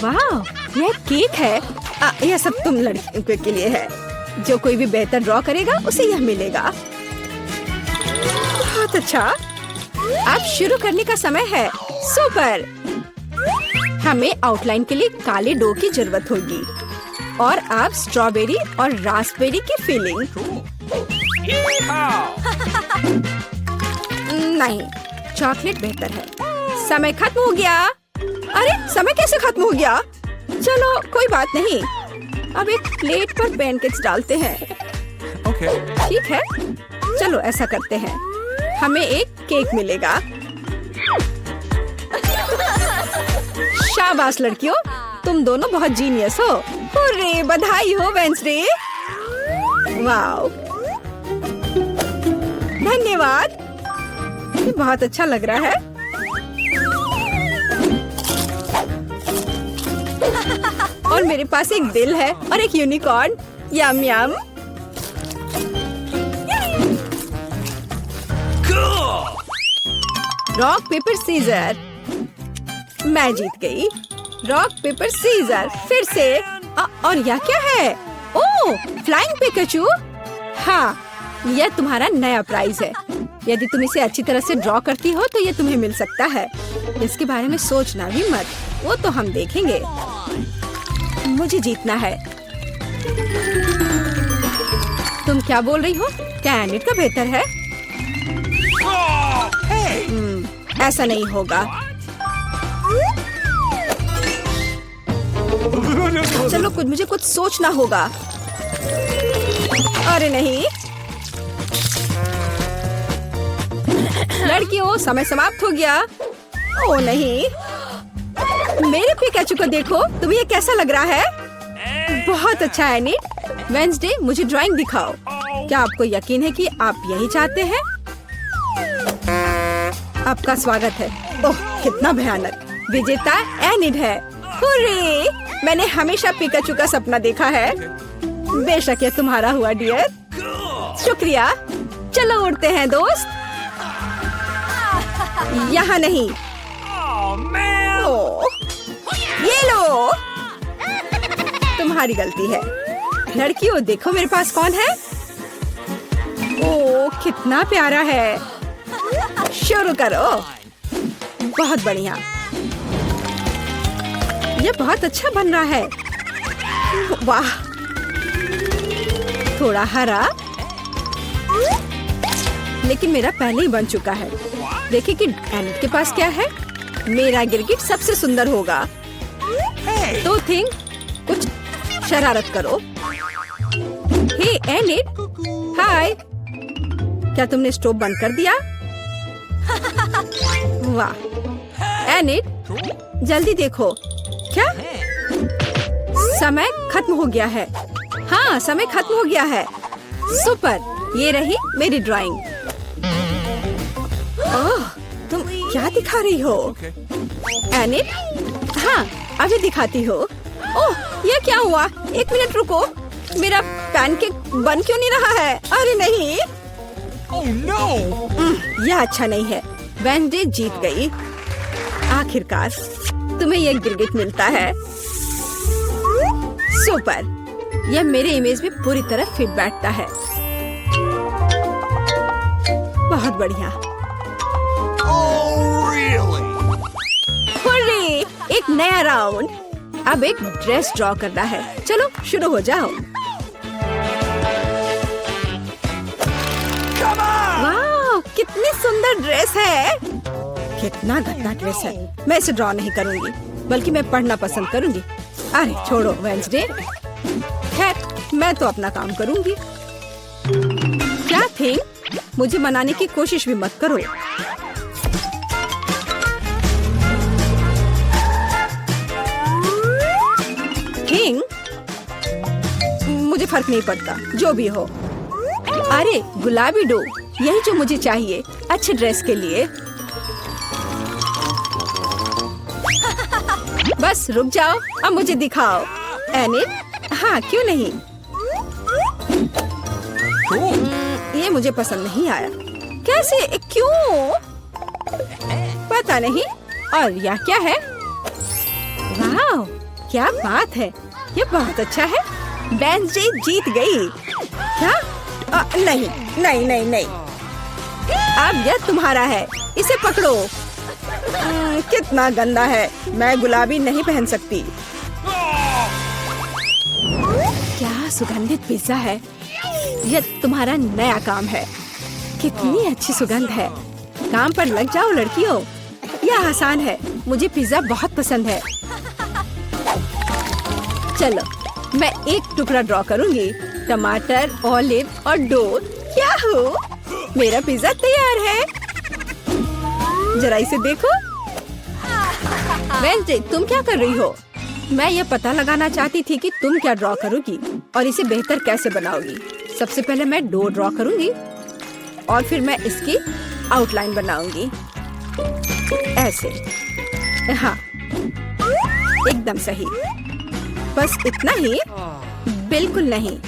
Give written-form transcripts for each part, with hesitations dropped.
वाह, यह केक है। यह सब तुम लड़कियों के लिए है। जो कोई भी बेहतर ड्रॉ करेगा उसे यह मिलेगा। बहुत अच्छा। अब शुरू करने का समय है। सुपर। हमें आउटलाइन के लिए काले डो की जरूरत होगी और अब स्ट्रॉबेरी और रास्पबेरी की फिलिंग। नहीं, चॉकलेट बेहतर है। समय खत्म हो गया। अरे, समय कैसे खत्म हो गया? चलो कोई बात नहीं। अब एक प्लेट पर पैनकेक्स डालते हैं। ठीक है, चलो ऐसा करते हैं। हमें एक केक मिलेगा। शाबाश लड़कियों, तुम दोनों बहुत जीनियस हो। हुर्रे, बधाई हो वेंसडे। वाओ, धन्यवाद। ये बहुत अच्छा लग रहा है। और मेरे पास एक दिल है और एक unicorn. Yum yum. Rock paper scissor. मैं जीत गई। Rock paper scissor. फिर से। और यह क्या है? Oh, flying Pikachu. हाँ, यह तुम्हारा नया प्राइज है। यदि तुम इसे अच्छी तरह से ड्रॉ करती हो तो यह तुम्हें मिल सकता है। इसके बारे में सोचना भी मत, वो तो हम देखेंगे। मुझे जीतना है। तुम क्या बोल रही हो? क्या एनिट का बेहतर है? ऐसा नहीं होगा। चलो मुझे कुछ सोचना होगा। अरे नहीं, लड़कियों, समय समाप्त हो गया। ओ नहीं, मेरे पिकाचू को देखो। तुम्हें ये कैसा लग रहा है? बहुत अच्छा है एनिट। वेंसडे, मुझे ड्राइंग दिखाओ। क्या आपको यकीन है कि आप यही चाहते हैं? आपका स्वागत है। ओह, कितना भयानक। विजेता एनिट है। हुर्रे, मैंने हमेशा पिकाचू का सपना देखा है। बेशक ये तुम्हारा हुआ डियर। शुक्रिया। चलो उड़ते हैं दोस्त। यहाँ नहीं। ओह, ये लो। तुम्हारी गलती है। लड़कियों, देखो मेरे पास कौन है। ओह, कितना प्यारा है। शुरू करो। बहुत बढ़िया। ये बहुत अच्छा बन रहा है। वाह, थोड़ा हरा, लेकिन मेरा पहले ही बन चुका है। देखिए कि एनिट के पास क्या है। मेरा गिरगिट सबसे सुंदर होगा। तो थिंक, कुछ शरारत करो। हे एनिट, हाय। क्या तुमने स्टोव बंद कर दिया? वाह एनिट, जल्दी देखो। क्या? समय खत्म हो गया है। हाँ, समय खत्म हो गया है। सुपर, ये रही मेरी ड्राइंग। ओह, तुम क्या दिखा रही हो? एनिट? हाँ, अभी दिखाती हो। ओह, ये क्या हुआ? एक मिनट रुको। मेरा पैनकेक बन क्यों नहीं रहा है? अरे नहीं। Oh no! यह अच्छा नहीं है। वेंसडे जीत गई। आखिरकार तुम्हें यह गिरगिट मिलता है। सुपर, यह मेरे इमेज में पूरी तरह फिट बैठता है। बहुत बढ़िया। Oh really? हुर्रे, एक नया राउंड। अब एक ड्रेस ड्रॉ करना है। चलो शुरू हो जाओ। वाह, कितनी सुंदर ड्रेस है। कितना गंदा ड्रेस है। मैं इसे ड्रॉ नहीं करूंगी, बल्कि मैं पढ़ना पसंद करूंगी। अरे छोड़ो वेंसडे। खैर, मैं तो अपना काम करूंगी। क्या थिंग, मुझे मनाने की कोशिश भी मत करो। थिंग, मुझे फर्क नहीं पड़ता, जो भी हो। अरे गुलाबी डो, यही जो मुझे चाहिए अच्छे ड्रेस के लिए। बस रुक जाओ, अब मुझे दिखाओ। एनिट? हाँ, क्यों नहीं। ये मुझे पसंद नहीं आया। कैसे? क्यों? पता नहीं। और यह क्या है? क्या बात है, ये बहुत अच्छा है। वेडनेसडे जीत गई। क्या? नहीं नहीं नहीं नहीं, अब यह तुम्हारा है, इसे पकड़ो। कितना गंदा है, मैं गुलाबी नहीं पहन सकती। क्या सुगंधित पिज्जा है, यह तुम्हारा नया काम है। कितनी अच्छी सुगंध है, काम पर लग जाओ लड़कियों, यह आसान है। मुझे पिज्जा बहुत पसंद है। चलो मैं एक टुकड़ा ड्रॉ करूंगी, टमाटर, ऑलिव और डो। क्या हो, मेरा पिज्जा तैयार है। जरा इसे देखो। वेडनेसडे, तुम क्या कर रही हो? मैं ये पता लगाना चाहती थी कि तुम क्या ड्रॉ करोगी और इसे बेहतर कैसे बनाओगी। सबसे पहले मैं डो ड्रॉ करूंगी और फिर मैं इसकी आउटलाइन बनाऊंगी ऐसे। हाँ, एकदम सही। बस इतना ही? बिल्कुल नहीं,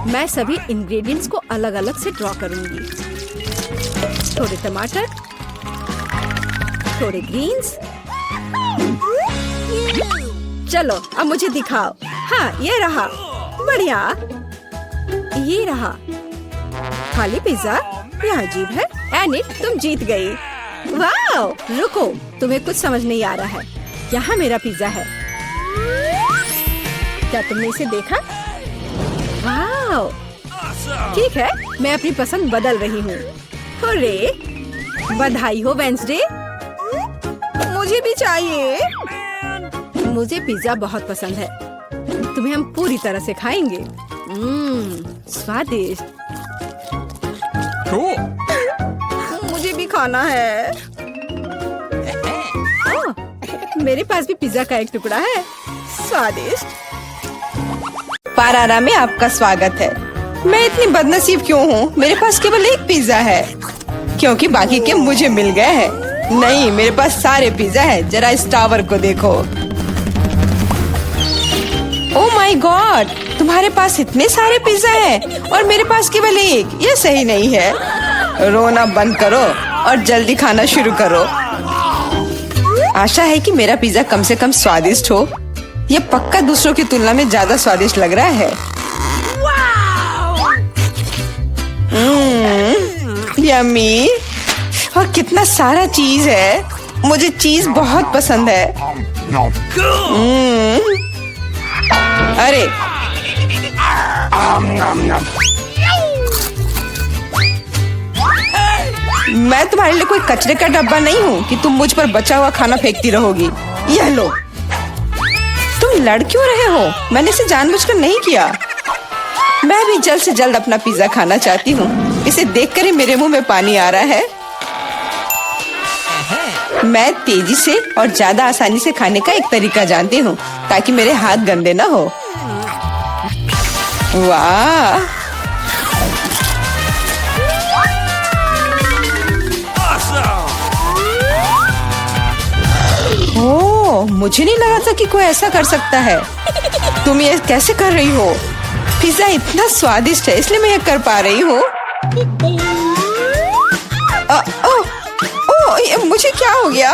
मैं सभी इंग्रेडिएंट्स को अलग अलग से ड्रॉ करूंगी। थोड़े टमाटर, थोड़े ग्रीन्स। चलो अब मुझे दिखाओ। हाँ, ये रहा, बढ़िया। ये रहा खाली पिज्जा, यह अजीब है। एनी, तुम जीत गई। वाओ, रुको, तुम्हें कुछ समझ नहीं आ रहा है। यहाँ मेरा पिज्जा है, क्या तुमने इसे देखा? वाओ, ठीक है, मैं अपनी पसंद बदल रही हूँ। हुर्रे, बधाई हो वेडनेसडे। मुझे भी चाहिए। मुझे पिज्जा बहुत पसंद है, तुम्हें हम पूरी तरह से खाएंगे। स्वादिष्ट। Cool. मुझे भी खाना है। ओह, मेरे पास भी पिज्जा का एक टुकड़ा है। स्वादिष्ट। पारारा में आपका स्वागत है। मैं इतनी बदनसीब क्यों हूँ? मेरे पास केवल एक पिज्जा है, क्योंकि बाकी के मुझे मिल गए हैं। नहीं, मेरे पास सारे पिज्जा है। जरा इस टावर को देखो। ओह माय गॉड, तुम्हारे पास इतने सारे पिज्जा हैं और मेरे पास केवल एक। ये सही नहीं है। रोना बंद करो और जल्दी खाना शुरू करो। आशा है कि मेरा पिज्जा कम से कम स्वादिष्ट हो। ये पक्का दूसरों की तुलना में ज्यादा स्वादिष्ट लग रहा है। यम्मी, और कितना सारा चीज है। मुझे चीज बहुत पसंद है। अरे मैं तुम्हारे लिए कोई कचरे का डब्बा नहीं हूँ कि तुम मुझ पर बचा हुआ खाना फेंकती रहोगी। यह लो। तुम लड़ क्यों रहे हो? मैंने इसे जानबूझकर नहीं किया। मैं भी जल्द से जल्द अपना पिज्जा खाना चाहती हूँ। इसे देखकर ही मेरे मुंह में पानी आ रहा है। मैं तेजी से और ज्यादा आसानी से खाने का एक तरीका जानती हूँ ताकि मेरे हाथ गंदे ना हो। वाह, ओह, मुझे नहीं लगा था कि कोई ऐसा कर सकता है। तुम ये कैसे कर रही हो? पिज्जा इतना स्वादिष्ट है, इसलिए मैं ये कर पा रही हूँ। मुझे क्या हो गया?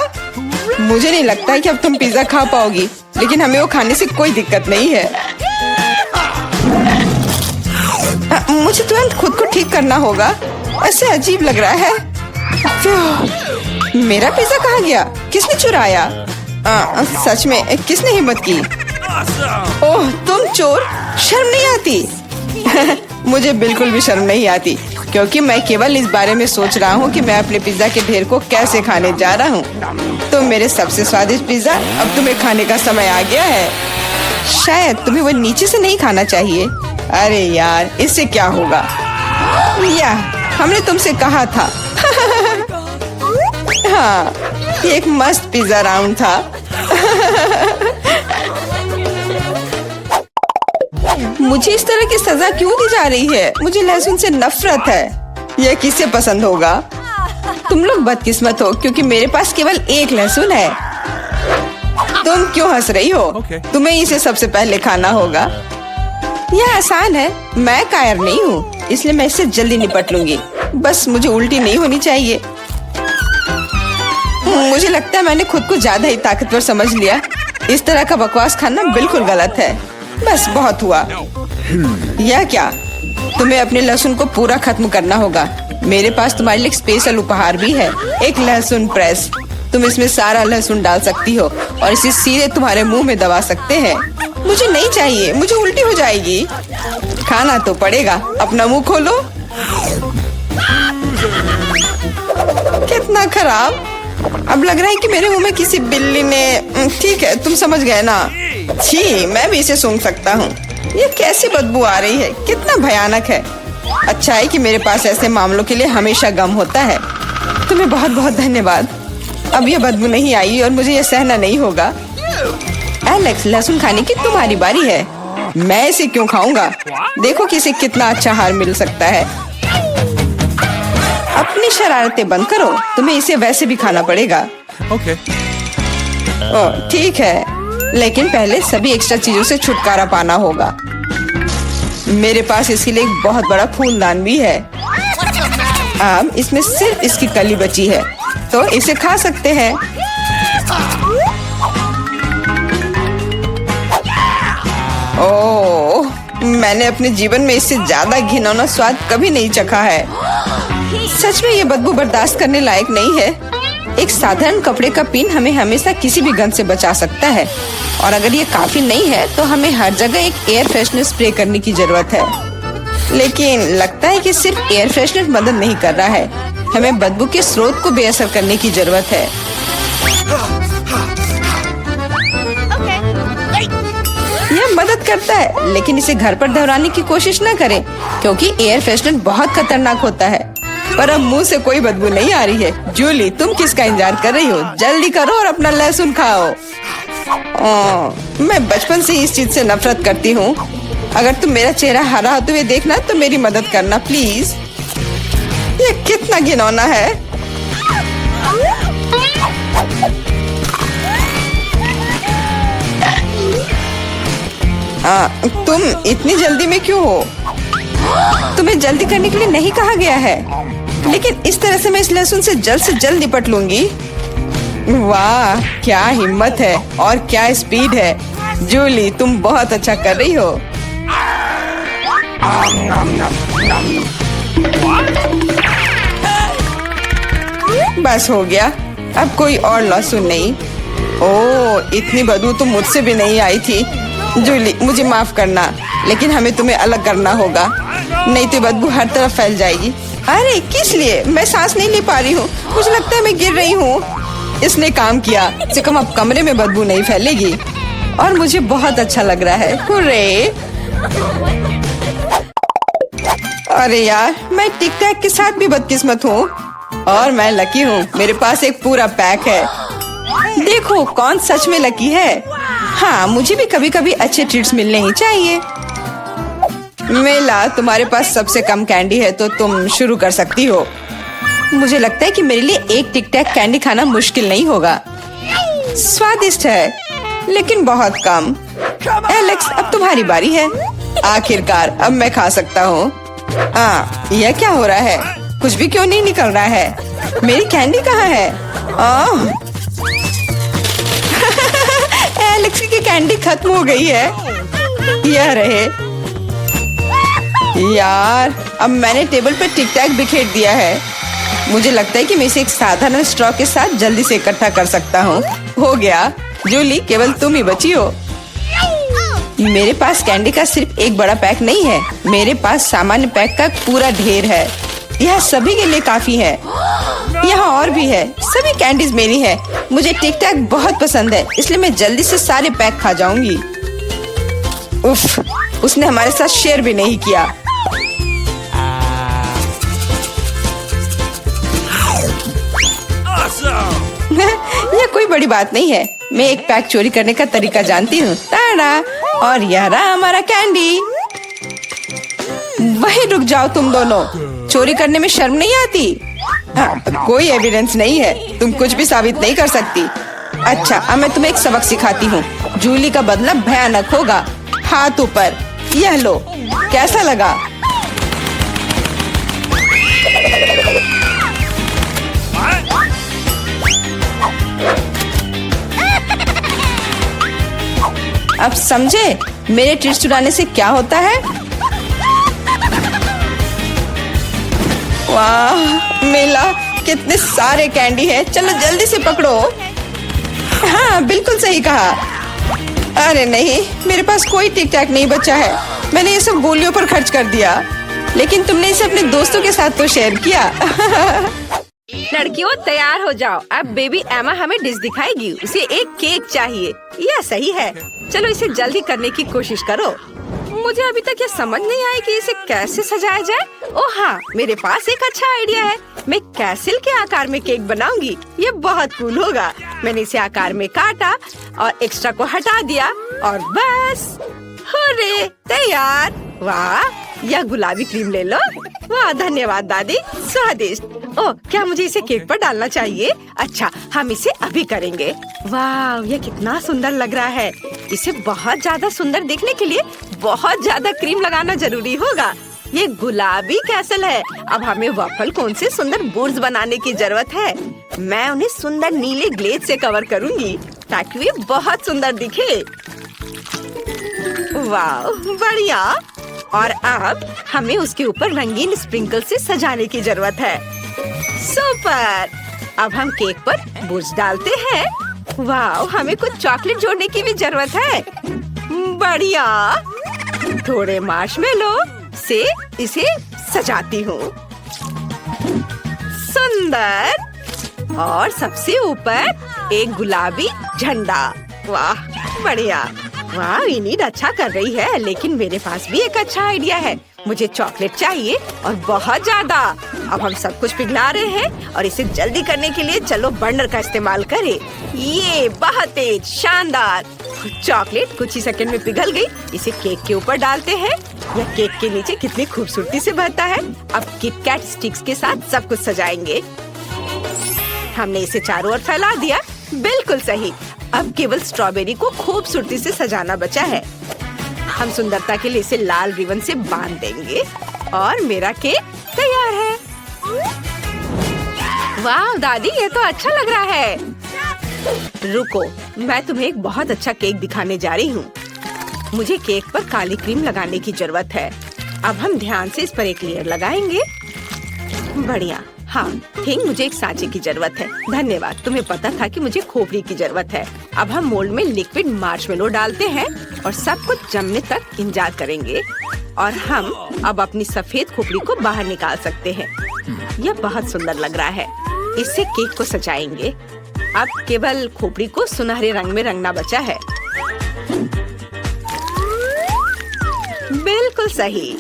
मुझे नहीं लगता है कि अब तुम पिज्जा खा पाओगी, लेकिन हमें वो खाने से कोई दिक्कत नहीं है। मुझे तुरंत खुद को ठीक करना होगा, ऐसे अजीब लग रहा है। मेरा पिज्जा कहाँ गया? किसने चुराया? सच में किसने हिम्मत की? ओह, तुम चोर, शर्म नहीं आती? मुझे बिल्कुल भी शर्म नहीं आती, क्योंकि मैं केवल इस बारे में सोच रहा हूँ कि मैं अपने पिज्जा के ढेर को कैसे खाने जा रहा हूँ। तो मेरे सबसे स्वादिष्ट पिज्जा, अब तुम्हें खाने का समय आ गया है। शायद तुम्हें वो नीचे से नहीं खाना चाहिए। अरे यार, इससे क्या होगा? या हमने तुमसे कहा था। हाँ, ये एक मस्त पिज्जा राउंड था। मुझे इस तरह की सजा क्यों दी जा रही है? मुझे लहसुन से नफरत है। यह किसे पसंद होगा? तुम लोग बदकिस्मत हो, क्योंकि मेरे पास केवल एक लहसुन है। तुम क्यों हंस रही हो? तुम्हें इसे सबसे पहले खाना होगा। यह आसान है, मैं कायर नहीं हूँ, इसलिए मैं इससे जल्दी निपट लूंगी। बस मुझे उल्टी नहीं होनी चाहिए। मुझे लगता है मैंने खुद को ज्यादा ही ताकतवर समझ लिया। इस तरह का बकवास खाना बिल्कुल गलत है। बस बहुत हुआ। यह क्या? तुम्हें अपने लहसुन को पूरा खत्म करना होगा। मेरे पास तुम्हारे लिए एक स्पेशल उपहार भी है, एक लहसुन प्रेस। तुम इसमें सारा लहसुन डाल सकती हो और इसे सीधे तुम्हारे मुंह में दबा सकते हैं। मुझे नहीं चाहिए, मुझे उल्टी हो जाएगी। खाना तो पड़ेगा। अपना मुंह खोलो। कितना खराब। अब लग रहा है कि मेरे मुंह में किसी बिल्ली ने। ठीक है, तुम समझ गए ना। छी, मैं भी इसे सूंघ सकता हूँ। ये कैसी बदबू आ रही है, कितना भयानक है। अच्छा है कि मेरे पास ऐसे मामलों के लिए हमेशा गम होता है। तुम्हें बहुत बहुत धन्यवाद। अब यह बदबू नहीं आई और मुझे यह सहना नहीं होगा। एलेक्स, लहसुन खाने की तुम्हारी बारी है। मैं इसे क्यों खाऊंगा? देखो कि इसे कितना अच्छा आहार मिल सकता है। अपनी शरारतें बंद करो, तुम्हें इसे वैसे भी खाना पड़ेगा। Okay. ओह, ठीक है, लेकिन पहले सभी एक्स्ट्रा चीजों से छुटकारा पाना होगा। मेरे पास इसके लिए एक बहुत बड़ा फूलदान भी है। अब इसमें सिर्फ इसकी कली बची है, तो इसे खा सकते हैं। ओह, मैंने अपने जीवन में इससे ज्यादा घिनौना स्वाद कभी नहीं चखा है। सच में ये बदबू बर्दाश्त करने लायक नहीं है। एक साधारण कपड़े का पिन हमें हमेशा किसी भी गंध से बचा सकता है, और अगर ये काफी नहीं है तो हमें हर जगह एक एयर फ्रेशनर स्प्रे करने की जरूरत है। लेकिन लगता है कि सिर्फ एयर फ्रेशनर मदद नहीं कर रहा है, हमें बदबू के स्रोत को बेअसर करने की जरूरत है। यह मदद करता है, लेकिन इसे घर पर दोहराने की कोशिश न करें, क्योंकि एयर फ्रेशनर बहुत खतरनाक होता है। पर अब मुंह से कोई बदबू नहीं आ रही है। जूली, तुम किसका इंतजार कर रही हो? जल्दी करो और अपना लहसुन खाओ। मैं बचपन से ही इस चीज से नफरत करती हूँ। अगर तुम मेरा चेहरा हरा होते हुए देखना तो मेरी मदद करना प्लीज। ये कितना घिनौना है। तुम इतनी जल्दी में क्यों हो? तुम्हें जल्दी करने के लिए नहीं कहा गया है, लेकिन इस तरह से मैं इस लहसुन से जल्द निपट लूंगी। वाह, क्या हिम्मत है और क्या स्पीड है। जूली, तुम बहुत अच्छा कर रही हो। बस हो गया, अब कोई और लहसुन नहीं। ओह, इतनी बदबू तो मुझसे भी नहीं आई थी। जूली, मुझे माफ करना, लेकिन हमें तुम्हें अलग करना होगा, नहीं तो बदबू हर तरफ फैल जाएगी। अरे किस लिए? मैं सांस नहीं ले पा रही हूँ। मुझे लगता है मैं गिर रही हूँ। इसने काम किया। से कम अब कमरे में बदबू नहीं फैलेगी और मुझे बहुत अच्छा लग रहा है। हुर्रे! अरे यार, मैं टिक टैक के साथ भी बदकिस्मत हूँ और मैं लकी हूँ। मेरे पास एक पूरा पैक है। देखो कौन सच में लकी है। हाँ, मुझे भी कभी कभी अच्छे ट्रीट्स मिलने ही चाहिए। मेला, तुम्हारे पास सबसे कम कैंडी है तो तुम शुरू कर सकती हो। मुझे लगता है कि मेरे लिए एक टिक टैक कैंडी खाना मुश्किल नहीं होगा। स्वादिष्ट है, लेकिन बहुत कम। एलेक्स, अब तुम्हारी बारी है। आखिरकार अब मैं खा सकता हूँ। यह क्या हो रहा है? कुछ भी क्यों नहीं निकल रहा है? मेरी कैंडी कहाँ है? एलेक्स की कैंडी खत्म हो गई है। यह रहे। यार, अब मैंने टेबल पर टिक टैक बिखेर दिया है। मुझे लगता है कि मैं इसे एक साधारण स्ट्रॉ के साथ जल्दी से इकट्ठा कर सकता हूँ। हो गया। जूली, केवल तुम ही बची हो। मेरे पास कैंडी का सिर्फ एक बड़ा पैक नहीं है, मेरे पास सामान्य पैक का पूरा ढेर है। यह सभी के लिए काफी है। यहाँ और भी है। सभी कैंडीज मेरी है। मुझे टिक टैक बहुत पसंद है, इसलिए मैं जल्दी से सारे पैक खा जाऊंगी। उफ, उसने हमारे साथ शेयर भी नहीं किया। यह कोई बड़ी बात नहीं है। मैं एक पैक चोरी करने का तरीका जानती हूँ। ताड़ा! और यह रहा हमारा कैंडी। वहीं रुक जाओ तुम दोनों। चोरी करने में शर्म नहीं आती? कोई एविडेंस नहीं है, तुम कुछ भी साबित नहीं कर सकती। अच्छा, अब मैं तुम्हें एक सबक सिखाती हूँ। जूली का बदला भयानक होगा। हाथ ऊपर। यह लो, कैसा लगा? अब समझे मेरे ट्रीट चुराने से क्या होता है? वाह मिला, कितने सारे कैंडी है। चलो जल्दी से पकड़ो। हाँ बिल्कुल सही कहा। अरे नहीं, मेरे पास कोई टिक टैक नहीं बचा है। मैंने ये सब गोलियों पर खर्च कर दिया, लेकिन तुमने इसे अपने दोस्तों के साथ तो शेयर किया। लड़कियों तैयार हो जाओ, अब बेबी एमा हमें डिश दिखाएगी। उसे एक केक चाहिए। यह सही है, चलो इसे जल्दी करने की कोशिश करो। मुझे अभी तक ये समझ नहीं आई कि इसे कैसे सजाया जाए। ओह हाँ, मेरे पास एक अच्छा आइडिया है। मैं कैसल के आकार में केक बनाऊंगी। ये बहुत कूल होगा। मैंने इसे आकार में काटा और एक्स्ट्रा को हटा दिया और बस हुर्रे, तैयार। वाह, यह गुलाबी क्रीम ले लो। वाह धन्यवाद दादी, स्वादिष्ट। ओह, क्या मुझे इसे केक पर डालना चाहिए? अच्छा, हम इसे अभी करेंगे। वाह, यह कितना सुंदर लग रहा है। इसे बहुत ज्यादा सुंदर देखने के लिए बहुत ज्यादा क्रीम लगाना जरूरी होगा। ये गुलाबी कैसल है। अब हमें वफल कोन से सुंदर बोर्ड्स बनाने की जरूरत है। मैं उन्हें सुंदर नीले ग्लेज से कवर करूंगी ताकि वे बहुत सुंदर दिखे। वाह बढ़िया। और अब हमें उसके ऊपर रंगीन स्प्रिंकल से सजाने की जरूरत है। सुपर। अब हम केक पर बोर्ड्स डालते हैं। वाह, हमें कुछ चॉकलेट जोड़ने की भी जरूरत है। बढ़िया। थोड़े मार्शमेलो से इसे सजाती हूँ। सुंदर। और सबसे ऊपर एक गुलाबी झंडा। वाह बढ़िया। वाह, इनीड अच्छा कर रही है, लेकिन मेरे पास भी एक अच्छा आइडिया है। मुझे चॉकलेट चाहिए और बहुत ज्यादा। अब हम सब कुछ पिघला रहे हैं और इसे जल्दी करने के लिए चलो बर्नर का इस्तेमाल करें। ये बहुत तेज, शानदार। चॉकलेट कुछ ही सेकंड में पिघल गई। इसे केक के ऊपर डालते हैं। यह केक के नीचे कितनी खूबसूरती से बहता है। अब किट कैट स्टिक्स के साथ सब कुछ सजाएंगे। हमने इसे चारों ओर फैला दिया। बिल्कुल सही। अब केवल स्ट्रॉबेरी को खूबसूरती से सजाना बचा है। हम सुंदरता के लिए इसे लाल रिबन से बांध देंगे और मेरा केक तैयार है। वाह दादी, ये तो अच्छा लग रहा है। रुको, मैं तुम्हें एक बहुत अच्छा केक दिखाने जा रही हूँ। मुझे केक पर काली क्रीम लगाने की जरूरत है। अब हम ध्यान से इस पर एक लेयर लगाएंगे। बढ़िया। हाँ थिंक, मुझे एक सांचे की जरूरत है। धन्यवाद, तुम्हें पता था कि मुझे खोपड़ी की जरूरत है। अब हम मोल्ड में लिक्विड मार्शमेलो डालते हैं और सब कुछ जमने तक इंतजार करेंगे। और हम अब अपनी सफेद खोपड़ी को बाहर निकाल सकते हैं। यह बहुत सुंदर लग रहा है। इससे केक को सजाएंगे। अब केवल खोपड़ी को सुनहरे रंग में रंगना बचा है। बिल्कुल सही।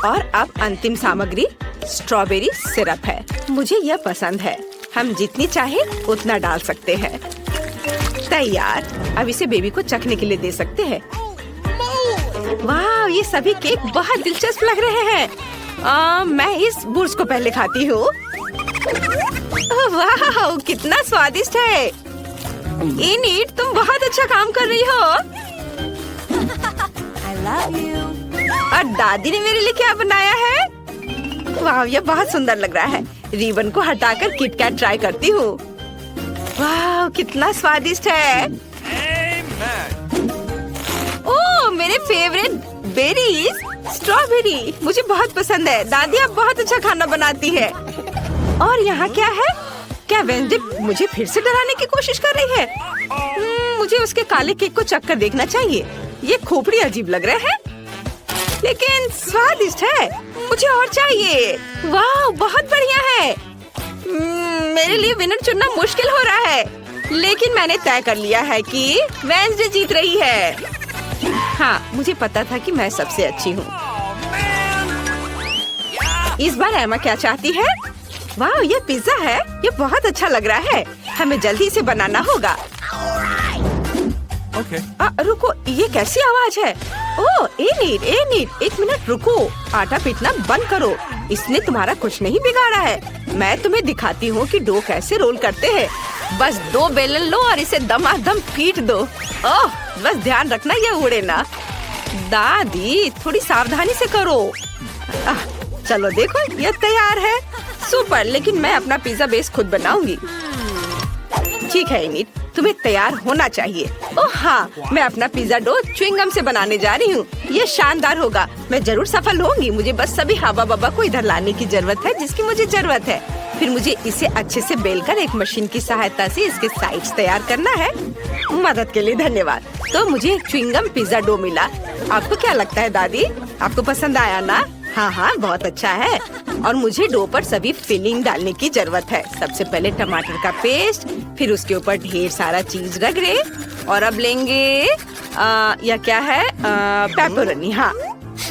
और अब अंतिम सामग्री स्ट्रॉबेरी सिरप है। मुझे यह पसंद है। हम जितनी चाहे उतना डाल सकते हैं। तैयार। अब इसे बेबी को चखने के लिए दे सकते हैं। वाह, ये सभी केक बहुत दिलचस्प लग रहे हैं। मैं इस बुर्स को पहले खाती हूँ। वाह, कितना स्वादिष्ट है। इनीड, तुम बहुत अच्छा काम कर रही हो। I love you. और दादी ने मेरे लिए क्या बनाया है? वाह, ये बहुत सुंदर लग रहा है। रिबन को हटाकर किट कैट ट्राई करती हूँ। वाह, कितना स्वादिष्ट है। ओह, मेरे फेवरेट बेरीज, स्ट्रॉबेरी मुझे बहुत पसंद है। दादी आप बहुत अच्छा खाना बनाती है। और यहाँ क्या है? क्या वेंसडे मुझे फिर से डराने की कोशिश कर रही है? मुझे उसके काले केक को चख कर देखना चाहिए। ये खोपड़ी अजीब लग रहा है, लेकिन स्वादिष्ट है। मुझे और चाहिए। वाह, बहुत बढ़िया है। मेरे लिए विनर चुनना मुश्किल हो रहा है, लेकिन मैंने तय कर लिया है कि वेंसडे जीत रही है। हाँ, मुझे पता था कि मैं सबसे अच्छी हूँ। इस बार एमा क्या चाहती है? वाह, ये पिज्जा है। ये बहुत अच्छा लग रहा है। हमें जल्दी से बनाना होगा। Okay. रुको, ये कैसी आवाज है? ओह, एनीड, एक मिनट रुको। आटा पीटना बंद करो। इसने तुम्हारा कुछ नहीं बिगाड़ा है। मैं तुम्हें दिखाती हूँ कि डो कैसे रोल करते हैं। बस 2 बेलन लो और इसे दमादम पीट दो। ओह, बस ध्यान रखना ये उड़े ना। दादी, थोड़ी सावधानी से करो। चलो देखो, ये तैयार है। सुपर, लेकिन मैं अपना पिज्जा बेस खुद बनाऊंगी। ठीक है इनीड, तुम्हें तैयार होना चाहिए। ओह हाँ, मैं अपना पिज्जा डो च्युइंगम से बनाने जा रही हूँ। ये शानदार होगा, मैं जरूर सफल होंगी। मुझे बस सभी हवा बब्बा को इधर लाने की जरूरत है जिसकी मुझे जरूरत है। फिर मुझे इसे अच्छे से बेलकर एक मशीन की सहायता से इसके साइड्स तैयार करना है। मदद के लिए धन्यवाद। तो मुझे एक च्युइंगम पिज्जा डो मिला। आपको क्या लगता है दादी, आपको पसंद आया ना? हाँ हाँ, बहुत अच्छा है। और मुझे डो पर सभी फिलिंग डालने की जरूरत है। सबसे पहले टमाटर का पेस्ट, फिर उसके ऊपर ढेर सारा चीज रगड़े, और अब लेंगे या क्या है, पेपरोनी। हाँ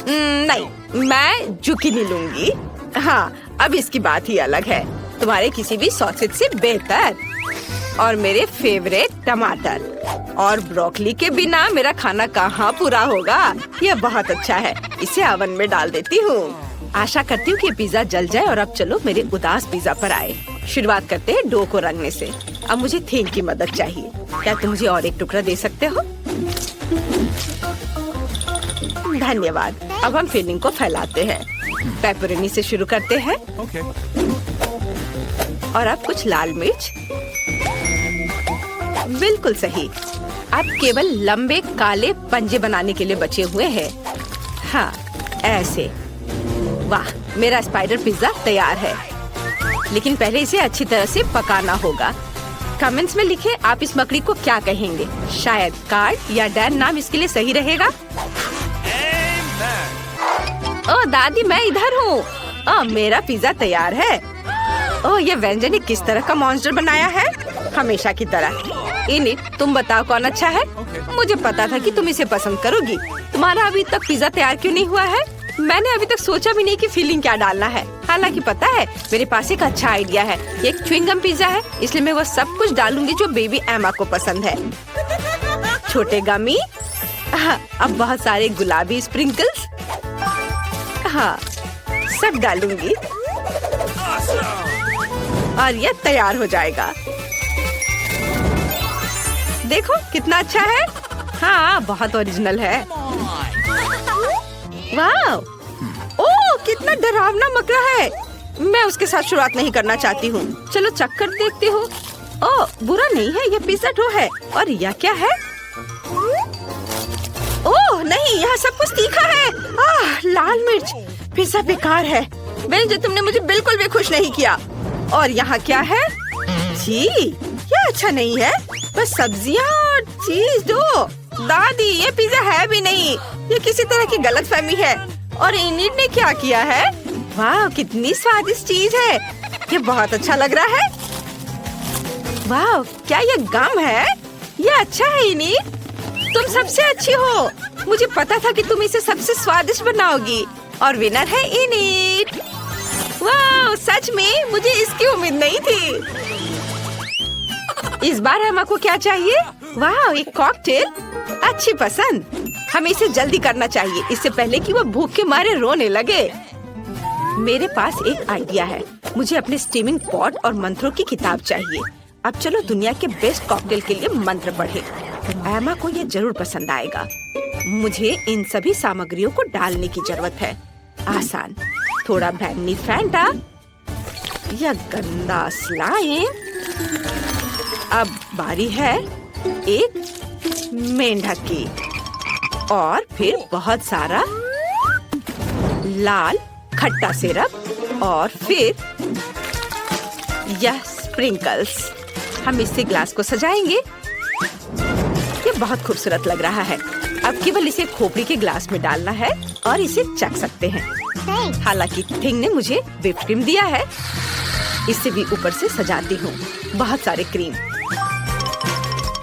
नहीं, मैं जुकीनी लूंगी। हाँ, अब इसकी बात ही अलग है, तुम्हारे किसी भी सॉसेज से बेहतर। और मेरे फेवरेट टमाटर और ब्रोकली के बिना मेरा खाना कहाँ पूरा होगा। यह बहुत अच्छा है, इसे ओवन में डाल देती हूँ। आशा करती हूँ कि पिज्जा जल जाए। और अब चलो मेरे उदास पिज्जा पर आए। शुरुआत करते हैं डो को रंगने से। अब मुझे थीम की मदद चाहिए। क्या तुम मुझे और एक टुकड़ा दे सकते हो? धन्यवाद। अब हम फिलिंग को फैलाते हैं। पेपरोनी से शुरू करते हैं। Okay. और अब कुछ लाल मिर्च। बिल्कुल सही। अब केवल लंबे काले पंजे बनाने के लिए बचे हुए हैं। हाँ, ऐसे। वाह, मेरा स्पाइडर पिज्जा तैयार है। लेकिन पहले इसे अच्छी तरह से पकाना होगा। कमेंट्स में लिखें आप इस मकड़ी को क्या कहेंगे। शायद कार्ड या डैन नाम इसके लिए सही रहेगा। ओह दादी, मैं इधर हूँ। मेरा पिज्जा तैयार है। ओह, ये व्यंजन ने किस तरह का मॉन्स्टर बनाया है? हमेशा की तरह। इनिट, तुम बताओ कौन अच्छा है? मुझे पता था कि तुम इसे पसंद करोगी। तुम्हारा अभी तक पिज्जा तैयार क्यों नहीं हुआ है? मैंने अभी तक सोचा भी नहीं कि फिलिंग क्या डालना है। हालांकि पता है, मेरे पास एक अच्छा आइडिया है। ये एक च्युइंगम पिज्जा है, इसलिए मैं वो सब कुछ डालूंगी जो बेबी एमा को पसंद है। छोटे गमी, अब बहुत सारे गुलाबी स्प्रिंकल्स, हाँ सब डालूंगी और ये तैयार हो जाएगा। देखो कितना अच्छा है। हाँ, बहुत ओरिजिनल है। वाह, ओह कितना डरावना मकड़ा है। मैं उसके साथ शुरुआत नहीं करना चाहती हूँ। चलो चक्कर देखते हो। ओह, बुरा नहीं है, ये पिज्जा डो है। और यह क्या है? ओह नहीं, यहाँ सब कुछ तीखा है। लाल मिर्च। पिज्जा बेकार है। जो तुमने मुझे बिल्कुल भी खुश नहीं किया। और यहाँ क्या है? जी, ये अच्छा नहीं है। बस सब्जियाँ और चीज दो। दादी, ये पिज्जा है भी नहीं। ये किसी तरह की गलतफहमी है। और इनिट ने क्या किया है? वाह, कितनी स्वादिष्ट चीज है। ये बहुत अच्छा लग रहा है। वाह, क्या ये गम है? ये अच्छा है इनिट। तुम सबसे अच्छी हो। मुझे पता था कि तुम इसे सबसे स्वादिष्ट बनाओगी। और विनर है इनिट। वाह, सच में मुझे इसकी उम्मीद नहीं थी। इस बार एमा को क्या चाहिए? वाह, एक कॉकटेल। अच्छी पसंद। हमें इसे जल्दी करना चाहिए, इससे पहले कि वो भूख के मारे रोने लगे। मेरे पास एक आइडिया है। मुझे अपने स्टीमिंग पॉट और मंत्रों की किताब चाहिए। अब चलो दुनिया के बेस्ट कॉकटेल के लिए मंत्र पढ़े। एमा को ये जरूर पसंद आएगा। मुझे इन सभी सामग्रियों को डालने की जरूरत है। आसान, थोड़ा बैंगनी फैंटा, यह गंदा स्लाइम। अब बारी है एक मेंढक की। और फिर बहुत सारा लाल खट्टा सिरप और फिर यह स्प्रिंकल्स। हम इससे ग्लास को सजाएंगे। ये बहुत खूबसूरत लग रहा है। अब केवल इसे खोपड़ी के ग्लास में डालना है और इसे चख सकते हैं। हालांकि थिंग ने मुझे व्हिप क्रीम दिया है। इसे भी ऊपर से सजाती हूँ। बहुत सारे क्रीम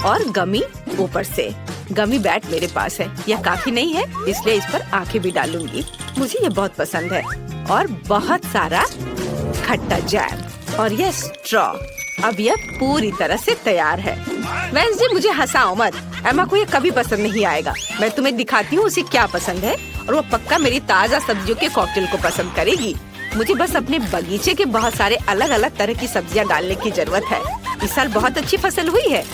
और गमी ऊपर से। गमी बैट मेरे पास है। यह काफी नहीं है, इसलिए इस पर आंखें भी डालूंगी। मुझे ये बहुत पसंद है। और बहुत सारा खट्टा जैम और यह स्ट्रॉ। अब यह पूरी तरह से तैयार है। वेंसडे, मुझे हंसाओ मत। एमा को ये कभी पसंद नहीं आएगा। मैं तुम्हें दिखाती हूँ उसे क्या पसंद है और वो पक्का मेरी ताजा सब्जियों के कॉकटेल को पसंद करेगी। मुझे बस अपने बगीचे के बहुत सारे अलग अलग तरह की सब्जियाँ डालने की जरूरत है। इस साल बहुत अच्छी फसल हुई है।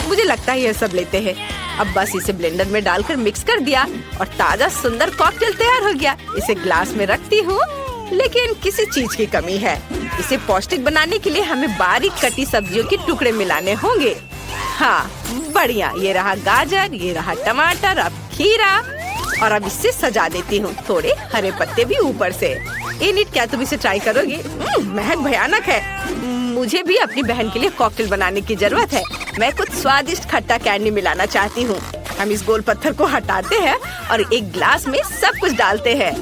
मुझे लगता है यह सब लेते हैं। अब बस इसे ब्लेंडर में डालकर मिक्स कर दिया और ताजा सुंदर कॉकटेल तैयार हो गया। इसे ग्लास में रखती हूँ, लेकिन किसी चीज की कमी है। इसे पौष्टिक बनाने के लिए हमें बारीक कटी सब्जियों के टुकड़े मिलाने होंगे। हाँ, बढ़िया। ये रहा गाजर, ये रहा टमाटर, अब खीरा, और अब इससे सजा देती हूँ थोड़े हरे पत्ते भी ऊपर से। एनिट, क्या तुम इसे ट्राई करोगी? महक भयानक है। मुझे भी अपनी बहन के लिए कॉकटेल बनाने की जरूरत है। मैं कुछ स्वादिष्ट खट्टा कैंडी मिलाना चाहती हूँ। हम इस गोल पत्थर को हटाते हैं और एक ग्लास में सब कुछ डालते हैं।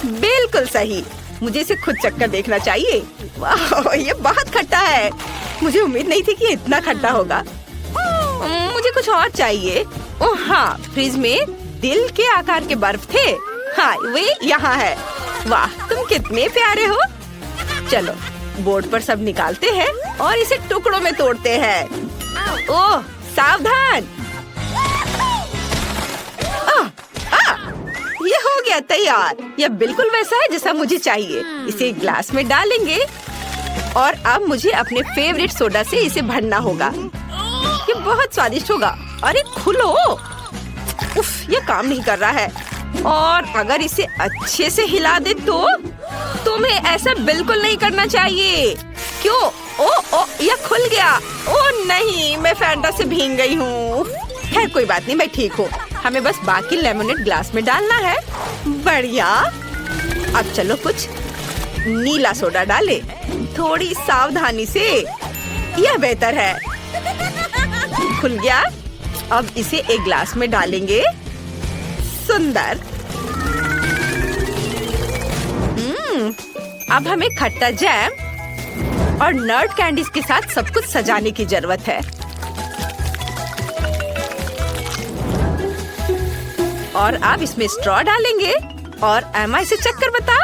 बिल्कुल सही। मुझे इसे खुद चक्कर देखना चाहिए। वाह, ये बहुत खट्टा है। मुझे उम्मीद नहीं थी कि ये इतना खट्टा होगा। मुझे कुछ और चाहिए। ओह हाँ, फ्रिज में दिल के आकार के बर्फ थे। हाँ, वे यहाँ है। वाह, तुम कितने प्यारे हो। चलो, बोर्ड पर सब निकालते हैं और इसे टुकड़ों में तोड़ते हैं। ओह, सावधान। ये हो गया तैयार। यह बिल्कुल वैसा है जैसा मुझे चाहिए। इसे एक ग्लास में डालेंगे और अब मुझे अपने फेवरेट सोडा से इसे भरना होगा। ये बहुत स्वादिष्ट होगा। अरे खुलो। उफ, ये काम नहीं कर रहा है। और अगर इसे अच्छे से हिला दे तो तुम्हें ऐसा बिल्कुल नहीं करना चाहिए। क्यों? ओ, यह खुल गया। ओ नहीं, मैं फैंटा से भीग गई हूँ। खैर कोई बात नहीं, मैं ठीक हूँ। हमें बस बाकी लेमनेड ग्लास में डालना है। बढ़िया। अब चलो कुछ नीला सोडा डाले, थोड़ी सावधानी से। यह बेहतर है। खुल गया। अब इसे एक ग्लास में डालेंगे। सुंदर। अब हमें खट्टा जैम और नट कैंडीज के साथ सब कुछ सजाने की जरूरत है। और अब इसमें स्ट्रॉ डालेंगे और एमा इसे चक्कर बता।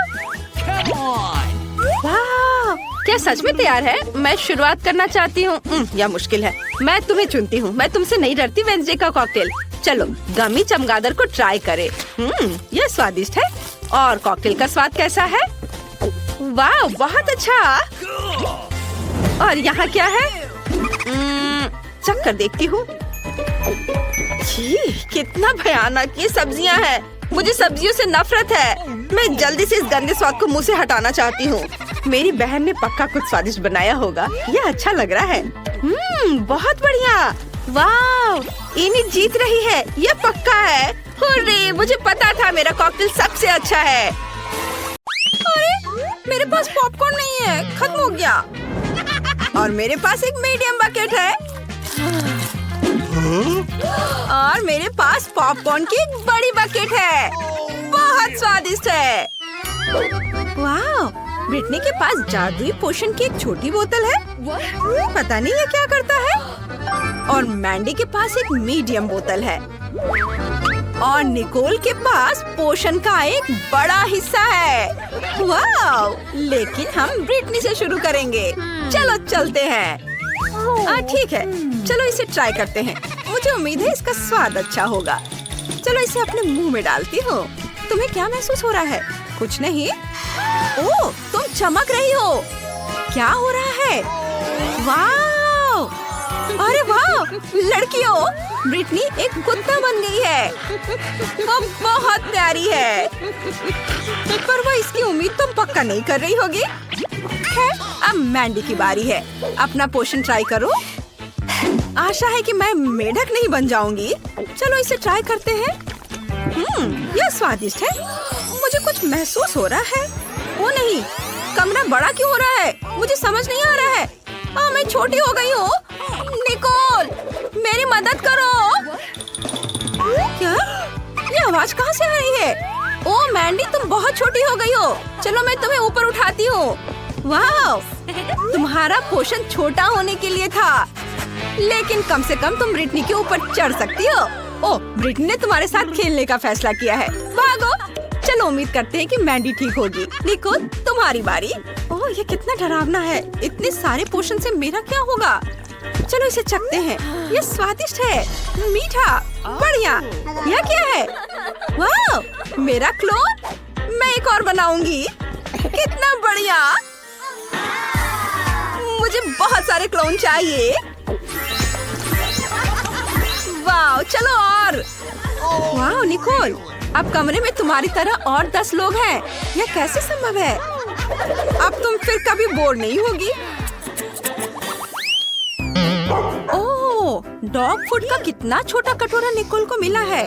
वाह, क्या सच में तैयार है? मैं शुरुआत करना चाहती हूँ। यह मुश्किल है। मैं तुम्हें चुनती हूँ। मैं तुमसे नहीं डरती। वेडनेसडे का कॉकटेल। चलो, गमी चमगादड़ को ट्राई करें। यह स्वादिष्ट है। और कॉकटेल का स्वाद कैसा है? वाह, बहुत अच्छा। और यहाँ क्या है? चक्कर देखती हूँ। कितना भयानक ये सब्जियाँ हैं। मुझे सब्जियों से नफरत है। मैं जल्दी से इस गंदे स्वाद को मुंह से हटाना चाहती हूँ। मेरी बहन ने पक्का कुछ स्वादिष्ट बनाया होगा। यह अच्छा लग रहा है। बहुत बढ़िया। वाह, एनिट जीत रही है। यह पक्का है। हुर्रे, मुझे पता था मेरा कॉकटेल सबसे अच्छा है। अरे, मेरे पास पॉपकॉर्न नहीं है, खत्म हो गया। और मेरे पास एक मीडियम बकेट है। और मेरे पास पॉपकॉर्न की एक बड़ी बकेट है। बहुत स्वादिष्ट है। वाह, ब्रिटनी के पास जादुई पोशन की एक छोटी बोतल है। पता नहीं ये क्या करता है। और मैंडी के पास एक मीडियम बोतल है। और निकोल के पास पोशन का एक बड़ा हिस्सा है। वाह, लेकिन हम ब्रिटनी से शुरू करेंगे। चलो चलते हैं। ठीक है, चलो इसे ट्राई करते हैं। मुझे उम्मीद है इसका स्वाद अच्छा होगा। चलो इसे अपने मुंह में डालती हूँ। तुम्हें क्या महसूस हो रहा है? कुछ नहीं। ओह, तुम चमक रही हो। क्या हो रहा है? वाह, अरे वाह, लड़कियों, ब्रिटनी एक कुत्ता बन गई है। वो बहुत प्यारी है। पर वो इसकी उम्मीद तुम पक्का नहीं कर रही होगी। खैर, अब मैंडी की बारी है। अपना पोशन ट्राई करो। आशा है कि मैं मेढक नहीं बन जाऊंगी। चलो इसे ट्राई करते हैं। यह स्वादिष्ट है। मुझे कुछ महसूस हो रहा है। वो नहीं, कमरा बड़ा क्यों हो रहा है? मुझे समझ नहीं आ रहा है। मैं छोटी हो गई हूँ। निकोल, मेरी मदद करो। क्या? ये आवाज कहाँ से आ रही है? ओह मैंडी, तुम बहुत छोटी हो गई हो। चलो मैं तुम्हें ऊपर उठाती हूँ। वाह, तुम्हारा पोषण छोटा होने के लिए था, लेकिन कम से कम तुम ब्रिटनी के ऊपर चढ़ सकती हो। ओह, ब्रिटनी ने तुम्हारे साथ खेलने का फैसला किया है। भागो। चलो उम्मीद करते हैं कि मैंडी ठीक होगी। निको, तुम्हारी बारी। ओह, ये कितना डरावना है। इतने सारे पोषण से मेरा क्या होगा? चलो इसे चखते हैं। ये स्वादिष्ट है, मीठा, बढ़िया। यह क्या है? वाह, मेरा क्लोन। मैं एक और बनाऊंगी। कितना बढ़िया। मुझे बहुत सारे क्लोन चाहिए। वाह, चलो और। वाह निकोल, अब कमरे में तुम्हारी तरह और 10 लोग हैं। यह कैसे संभव है? अब तुम फिर कभी बोर नहीं होगी। ओह, डॉग फूड का कितना छोटा कटोरा निकोल को मिला है।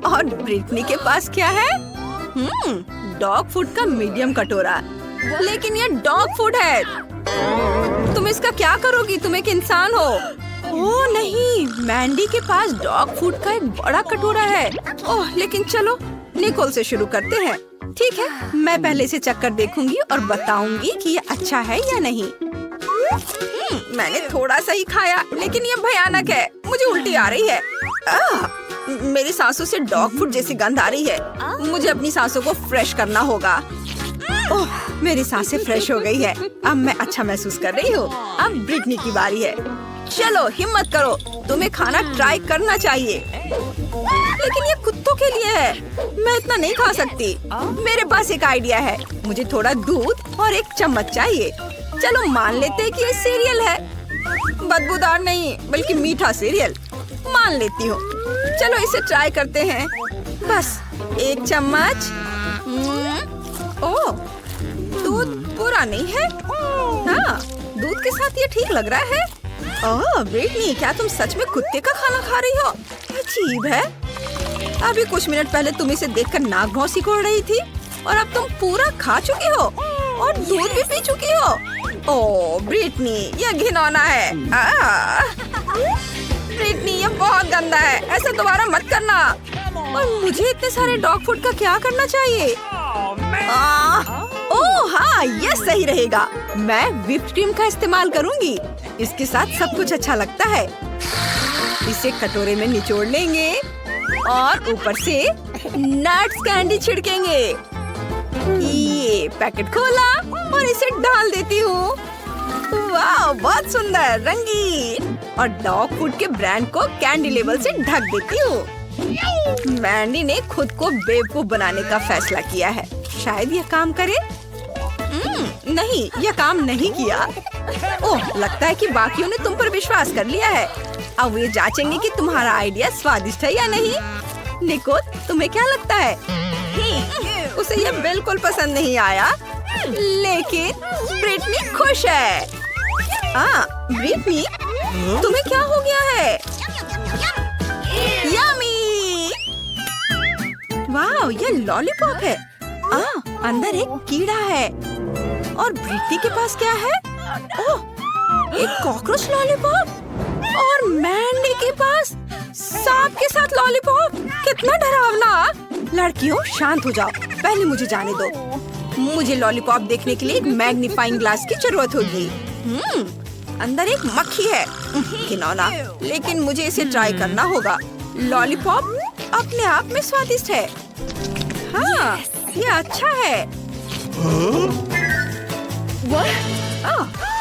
और ब्रिटनी के पास क्या है? डॉग फूड का मीडियम कटोरा। लेकिन ये डॉग फूड है। तुम इसका क्या करोगी? तुम एक इंसान हो। ओह नहीं, मैंडी के पास डॉग फूड का एक बड़ा कटोरा है। ओह, लेकिन चलो निकोल से शुरू करते हैं। ठीक है, मैं पहले से चक्कर देखूंगी और बताऊंगी कि ये अच्छा है या नहीं। मैंने थोड़ा सा ही खाया, लेकिन ये भयानक है। मुझे उल्टी आ रही है। मेरी सांसों से डॉग फूड जैसी गंध आ रही है। मुझे अपनी सांसों को फ्रेश करना होगा। ओह, मेरी सांसें फ्रेश हो गई है। अब मैं अच्छा महसूस कर रही हूँ। अब ब्रिटनी की बारी है। चलो हिम्मत करो, तुम्हें खाना ट्राई करना चाहिए। लेकिन ये कुत्तों के लिए है, मैं इतना नहीं खा सकती। मेरे पास एक आइडिया है। मुझे थोड़ा दूध और एक चम्मच चाहिए। चलो मान लेते हैं कि ये सीरियल है। बदबूदार नहीं, बल्कि मीठा सीरियल। मान लेती हूँ। चलो इसे ट्राई करते हैं। बस एक चम्मच। ओह, दूध बुरा नहीं है। हाँ, दूध के साथ ये ठीक लग रहा है। ओह ब्रिटनी, क्या तुम सच में कुत्ते का खाना खा रही हो? अजीब है। अभी कुछ मिनट पहले तुम इसे देखकर नाक भौं सिकोड़ रही थी और अब तुम पूरा खा चुकी हो और दूध भी पी चुकी हो। ओह ब्रिटनी, यह घिनौना है। ब्रिटनी, यह बहुत गंदा है। ऐसा दोबारा मत करना। और मुझे इतने सारे डॉग फूड का क्या करना चाहिए? ओह हाँ, यह सही रहेगा। मैं व्हिप्ड क्रीम का इस्तेमाल करूंगी। इसके साथ सब कुछ अच्छा लगता है। इसे कटोरे में निचोड़ लेंगे और ऊपर से नट्स कैंडी छिड़केंगे। ये पैकेट खोला और इसे डाल देती हूँ। वाह, बहुत सुंदर, रंगीन। और डॉग फूड के ब्रांड को कैंडी लेबल से ढक देती हूँ। मैंडी ने खुद को बेवकूफ बनाने का फैसला किया है। शायद यह काम करे। नहीं, यह काम नहीं किया। ओह, लगता है कि बाकियों ने तुम पर विश्वास कर लिया है। अब वे जांचेंगे कि तुम्हारा आइडिया स्वादिष्ट है या नहीं। निको, तुम्हें क्या लगता है? उसे यह बिल्कुल पसंद नहीं आया, लेकिन ब्रिटनी खुश है। ब्रिटनी, तुम्हें क्या हो गया है? यम्मी! वाह, यह लॉलीपॉप है। अंदर एक कीड़ा है। और ब्रिटनी के पास क्या है? ओह, एक कॉकरोच लॉलीपॉप। और मैंडी के पास सांप के साथ लॉलीपॉप। कितना डरावना। लड़कियों, शांत हो जाओ। पहले मुझे जाने दो। मुझे लॉलीपॉप देखने के लिए एक मैग्नीफाइंग ग्लास की जरूरत होगी। अंदर एक मक्खी है। घिनौना, लेकिन मुझे इसे ट्राई करना होगा। लॉलीपॉप अपने आप में स्वादिष्ट है। हाँ, ये अच्छा है।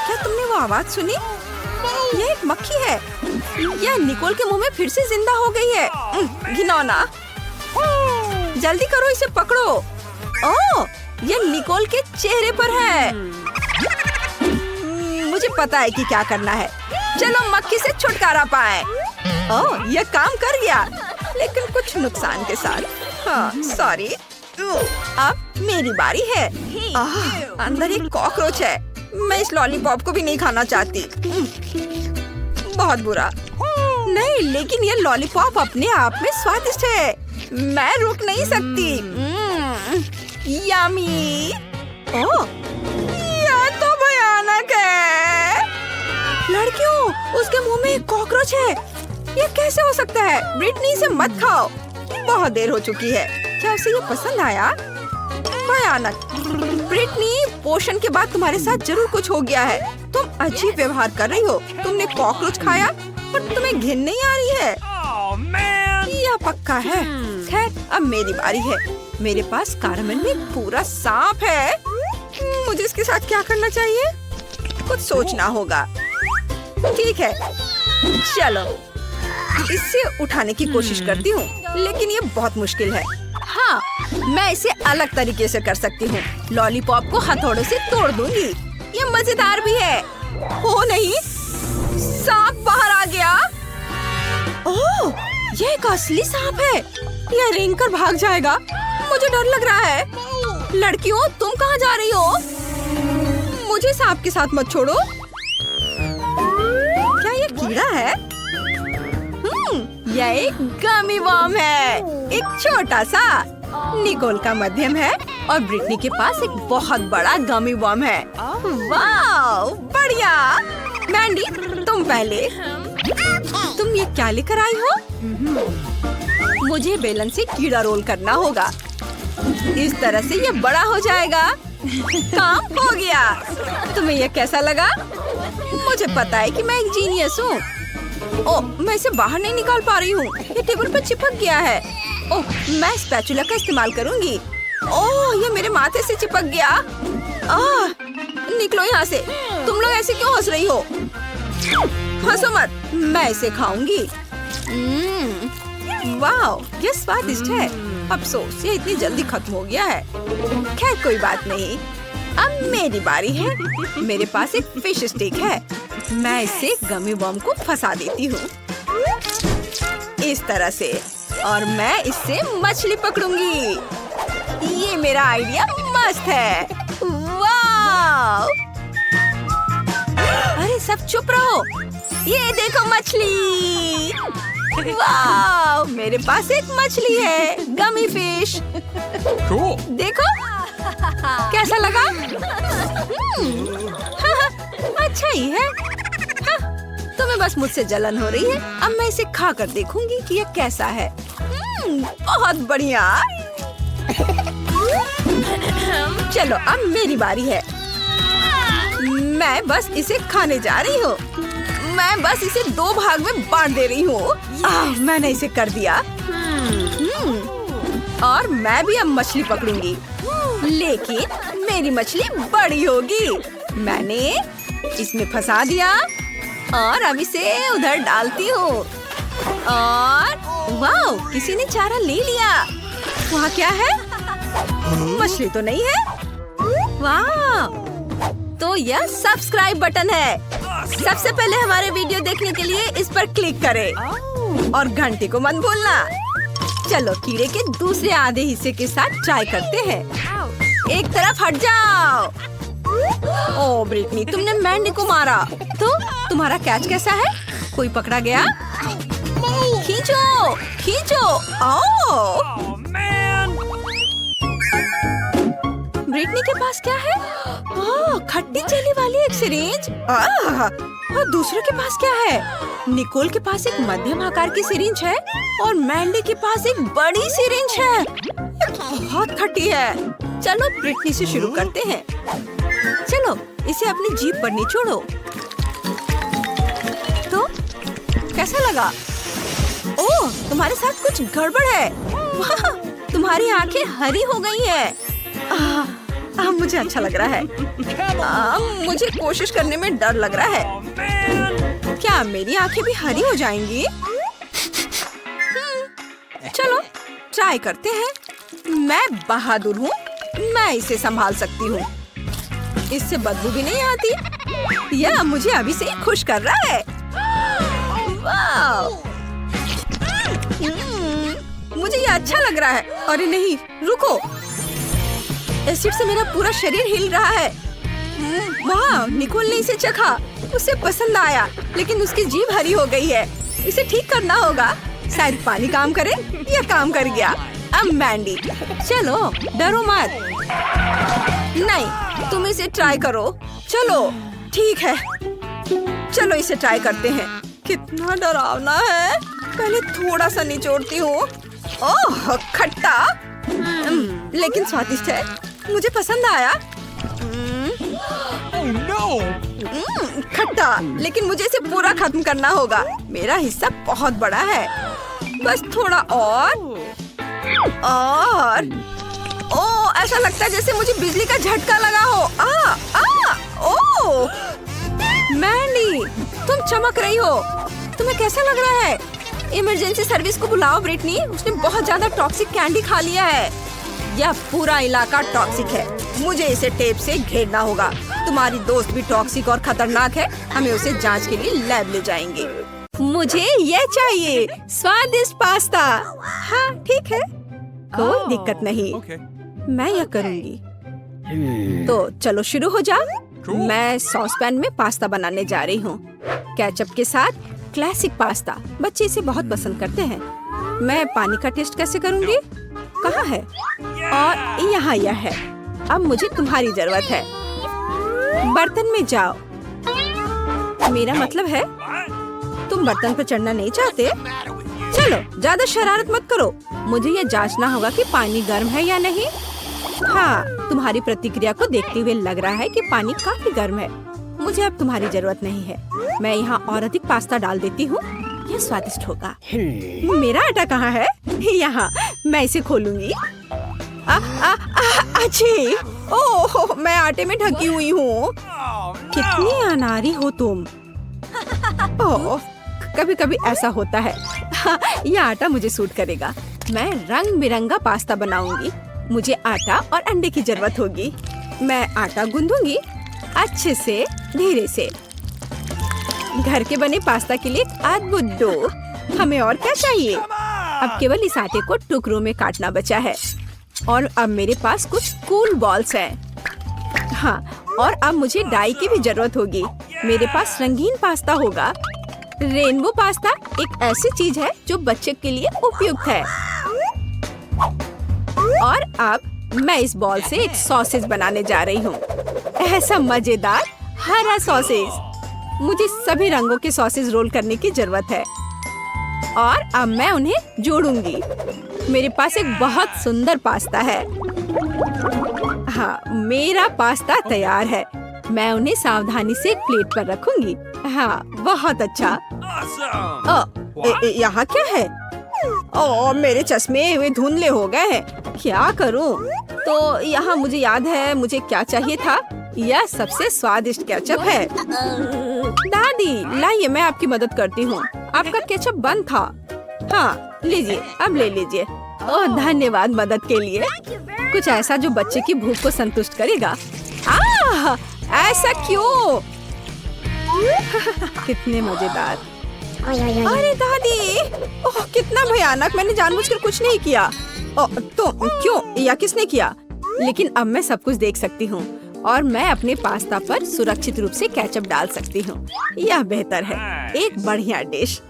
क्या तुमने वो आवाज सुनी? ये एक मक्खी है। यह निकोल के मुंह में फिर से जिंदा हो गई है। घिनौना, जल्दी करो, इसे पकड़ो। ओह, यह निकोल के चेहरे पर है। मुझे पता है कि क्या करना है। चलो मक्खी से छुटकारा पाए। ओह, यह काम कर गया, लेकिन कुछ नुकसान के साथ। हाँ, सॉरी। अब मेरी बारी है। अंदर एक कॉकरोच है। मैं इस लॉलीपॉप को भी नहीं खाना चाहती। बहुत बुरा। नहीं, लेकिन ये लॉलीपॉप अपने आप में स्वादिष्ट है। मैं रुक नहीं सकती। यम्मी। ओह, यह तो भयानक है। लड़कियों, उसके मुंह में एक कॉकरोच है। ये कैसे हो सकता है? ब्रिटनी, से मत खाओ। बहुत देर हो चुकी है। क्या उसे ये पसंद आया? भयानक। ब्रिटनी, पोषण के बाद तुम्हारे साथ जरूर कुछ हो गया है। तुम अजीब व्यवहार कर रही हो। तुमने कॉकरोच खाया और तुम्हें घिन नहीं आ रही है। यह पक्का है। खैर, अब मेरी बारी है। मेरे पास कारमेन में पूरा सांप है। मुझे इसके साथ क्या करना चाहिए? कुछ सोचना होगा। ठीक है, चलो इसे उठाने की कोशिश करती हूँ, लेकिन ये बहुत मुश्किल है। हाँ, मैं इसे अलग तरीके से कर सकती हूँ। लॉलीपॉप को हथौड़े से तोड़ दूंगी। ये मजेदार भी है। ओ नहीं, सांप बाहर आ गया। ओह, ये एक असली सांप है। यह रेंग कर भाग जाएगा। मुझे डर लग रहा है। लड़कियों, तुम कहाँ जा रही हो? मुझे सांप के साथ मत छोड़ो। क्या ये कीड़ा है? यह एक गमी वर्म है, एक छोटा सा। निकोल का मध्यम है और ब्रिटनी के पास एक बहुत बड़ा गमी वर्म है। वाह, बढ़िया। मैंडी, तुम पहले। तुम ये क्या लेकर आई हो? मुझे बेलन से कीड़ा रोल करना होगा। इस तरह से ये बड़ा हो जाएगा। काम हो गया। तुम्हें ये कैसा लगा? मुझे पता है कि मैं एक जीनियस हूँ। ओह, मैं इसे बाहर नहीं निकाल पा रही हूँ। ये टेबल पर चिपक गया है। ओह, मैं स्पैचुला का इस्तेमाल करूँगी। ओह, ये मेरे माथे से चिपक गया। निकलो यहाँ से। तुम लोग ऐसे क्यों हंस रही हो? हंसो मत, मैं इसे खाऊंगी। वाह, ये स्वादिष्ट है। अफसोस, ये इतनी जल्दी खत्म हो गया है। खैर, कोई बात नहीं। अब मेरी बारी है। मेरे पास एक फिश स्टिक है। मैं इससे गमी वर्म को फंसा देती हूँ इस तरह से, और मैं इससे मछली पकड़ूंगी। ये मेरा आइडिया मस्त है। वाह! अरे सब चुप रहो। ये देखो मछली। वाह! मेरे पास एक मछली है, गमी फिश। Cool. देखो, कैसा लगा? अच्छा ही है। तुम्हें बस मुझसे जलन हो रही है। अब मैं इसे खा कर देखूंगी कि ये कैसा है। बहुत बढ़िया। चलो, अब मेरी बारी है। मैं बस इसे खाने जा रही हूँ। मैं बस इसे 2 भाग में बांट दे रही हूँ। मैंने इसे कर दिया। और मैं भी अब मछली पकड़ूंगी, लेकिन मेरी मछली बड़ी होगी। मैंने इसमें फंसा दिया और अब इसे उधर डालती हूँ। और वाह, किसी ने चारा ले लिया। वहाँ क्या है? मछली तो नहीं है। वाह, तो यह सब्सक्राइब बटन है। सबसे पहले हमारे वीडियो देखने के लिए इस पर क्लिक करें और घंटी को मत भूलना। चलो, कीड़े के दूसरे आधे हिस्से के साथ ट्राई करते हैं। एक तरफ हट जाओ। ओह ब्रिटनी, तुमने मैंडी को मारा। तो तुम्हारा कैच कैसा है? कोई पकड़ा गया? खींचो, खींचो। ओह ब्रिटनी के पास क्या है? ओह, खट्टी चीनी वाली एक सिरिंज। और दूसरे के पास क्या है? निकोल के पास एक मध्यम आकार की सिरिंज है और मैंडी के पास एक बड़ी सिरिंज है। बहुत खट्टी है। चलो, ब्रिटनी से शुरू करते हैं। चलो, इसे अपनी जीभ पर निचोड़ो। तो कैसा लगा? ओह, तुम्हारे साथ कुछ गड़बड़ है। वाह, तुम्हारी आंखें हरी हो गई हैं। मुझे अच्छा लग रहा है। मुझे कोशिश करने में डर लग रहा है। क्या मेरी आंखें भी हरी हो जाएंगी? चलो, ट्राई करते हैं। मैं बहादुर हूँ। मैं इसे संभाल सकती हूँ। इससे बदबू भी नहीं आती। यह मुझे अभी से ही खुश कर रहा है। वाह! मुझे ये अच्छा लग रहा है। अरे नहीं, रुको। एसिड से मेरा पूरा शरीर हिल रहा है। वाह, निकोल ने इसे चखा। उसे पसंद आया, लेकिन उसकी जीभ हरी हो गई है। इसे ठीक करना होगा। शायद पानी काम करे। यह काम कर गया। अब मैंडी, चलो, डरो मत। नहीं, तुम इसे ट्राई करो। चलो, ठीक है। चलो, इसे ट्राई करते हैं। कितना डरावना है। पहले थोड़ा सा निचोड़ती हूँ। ओह, खट्टा, लेकिन स्वादिष्ट है। मुझे पसंद आया। Oh no! खट्टा, लेकिन मुझे इसे पूरा खत्म करना होगा। मेरा हिस्सा बहुत बड़ा है। बस थोड़ा और। ओह, ऐसा लगता है जैसे मुझे बिजली का झटका लगा हो। ओह मैंडी, तुम चमक रही हो। तुम्हें कैसा लग रहा है? इमरजेंसी सर्विस को बुलाओ ब्रिटनी। उसने बहुत ज्यादा टॉक्सिक कैंडी खा लिया है। यह पूरा इलाका टॉक्सिक है। मुझे इसे टेप से घेरना होगा। तुम्हारी दोस्त भी टॉक्सिक और खतरनाक है। हमें उसे जांच के लिए लैब ले जाएंगे। मुझे यह चाहिए, स्वादिष्ट पास्ता। हाँ, ठीक है, कोई दिक्कत नहीं। Okay. मैं यह करूंगी। तो चलो शुरू हो जा। मैं सॉस पैन में पास्ता बनाने जा रही हूँ। केचप के साथ क्लासिक पास्ता बच्चे इसे बहुत पसंद करते हैं। मैं पानी का टेस्ट कैसे करूँगी? कहाँ है? और यहाँ यह है। अब मुझे तुम्हारी जरूरत है। बर्तन में जाओ। मेरा मतलब है तुम बर्तन पर चढ़ना नहीं चाहते? चलो ज्यादा शरारत मत करो। मुझे यह जांचना होगा कि पानी गर्म है या नहीं। हाँ, तुम्हारी प्रतिक्रिया को देखते हुए लग रहा है कि पानी काफी गर्म है। मुझे अब तुम्हारी जरूरत नहीं है। मैं यहाँ और अधिक पास्ता डाल देती हूँ। यह स्वादिष्ट होगा। मेरा आटा कहाँ है? यहाँ, मैं इसे खोलूंगी। अच्छी, ओह, मैं आटे में ढकी हुई हूँ। कितनी अनाड़ी हो तुम। ओह, कभी कभी ऐसा होता है। यह आटा मुझे सूट करेगा। मैं रंग बिरंगा पास्ता बनाऊंगी। मुझे आटा और अंडे की जरूरत होगी। मैं आटा गूंदूंगी अच्छे से, धीरे से। घर के बने पास्ता के लिए अद्भुत डो। हमें और क्या चाहिए? अब केवल इस आटे को टुकड़ों में काटना बचा है। और अब मेरे पास कुछ कूल बॉल्स हैं। हाँ, और अब मुझे डाई की भी जरूरत होगी। मेरे पास रंगीन पास्ता होगा। रेनबो पास्ता एक ऐसी चीज है जो बच्चे के लिए उपयुक्त है। और अब मैं इस बॉल से एक सॉसेज बनाने जा रही हूँ। ऐसा मजेदार हरा सॉसेज। मुझे सभी रंगों के सॉसेज रोल करने की जरूरत है। और अब मैं उन्हें जोड़ूंगी। मेरे पास एक बहुत सुंदर पास्ता है। हाँ, मेरा पास्ता तैयार है। मैं उन्हें सावधानी से एक प्लेट पर रखूंगी। हाँ, बहुत अच्छा। यहाँ क्या है? ओह, मेरे चश्मे वे धुंधले हो गए हैं। क्या करूं? तो यहाँ मुझे याद है मुझे क्या चाहिए था। यह सबसे स्वादिष्ट केचप है। दादी, लाइए, मैं आपकी मदद करती हूँ। आपका केचप बंद था। हाँ, लीजिए, अब ले लीजिए। ओह, धन्यवाद मदद के लिए। कुछ ऐसा जो बच्चे की भूख को संतुष्ट करेगा। ऐसा क्यों? कितने मजेदार। अरे दादी, ओह, कितना भयानक। मैंने जानबूझकर कुछ नहीं किया। तो क्यों? या किसने किया? लेकिन अब मैं सब कुछ देख सकती हूँ और मैं अपने पास्ता पर सुरक्षित रूप से केचप डाल सकती हूँ। यह बेहतर है। एक बढ़िया डिश।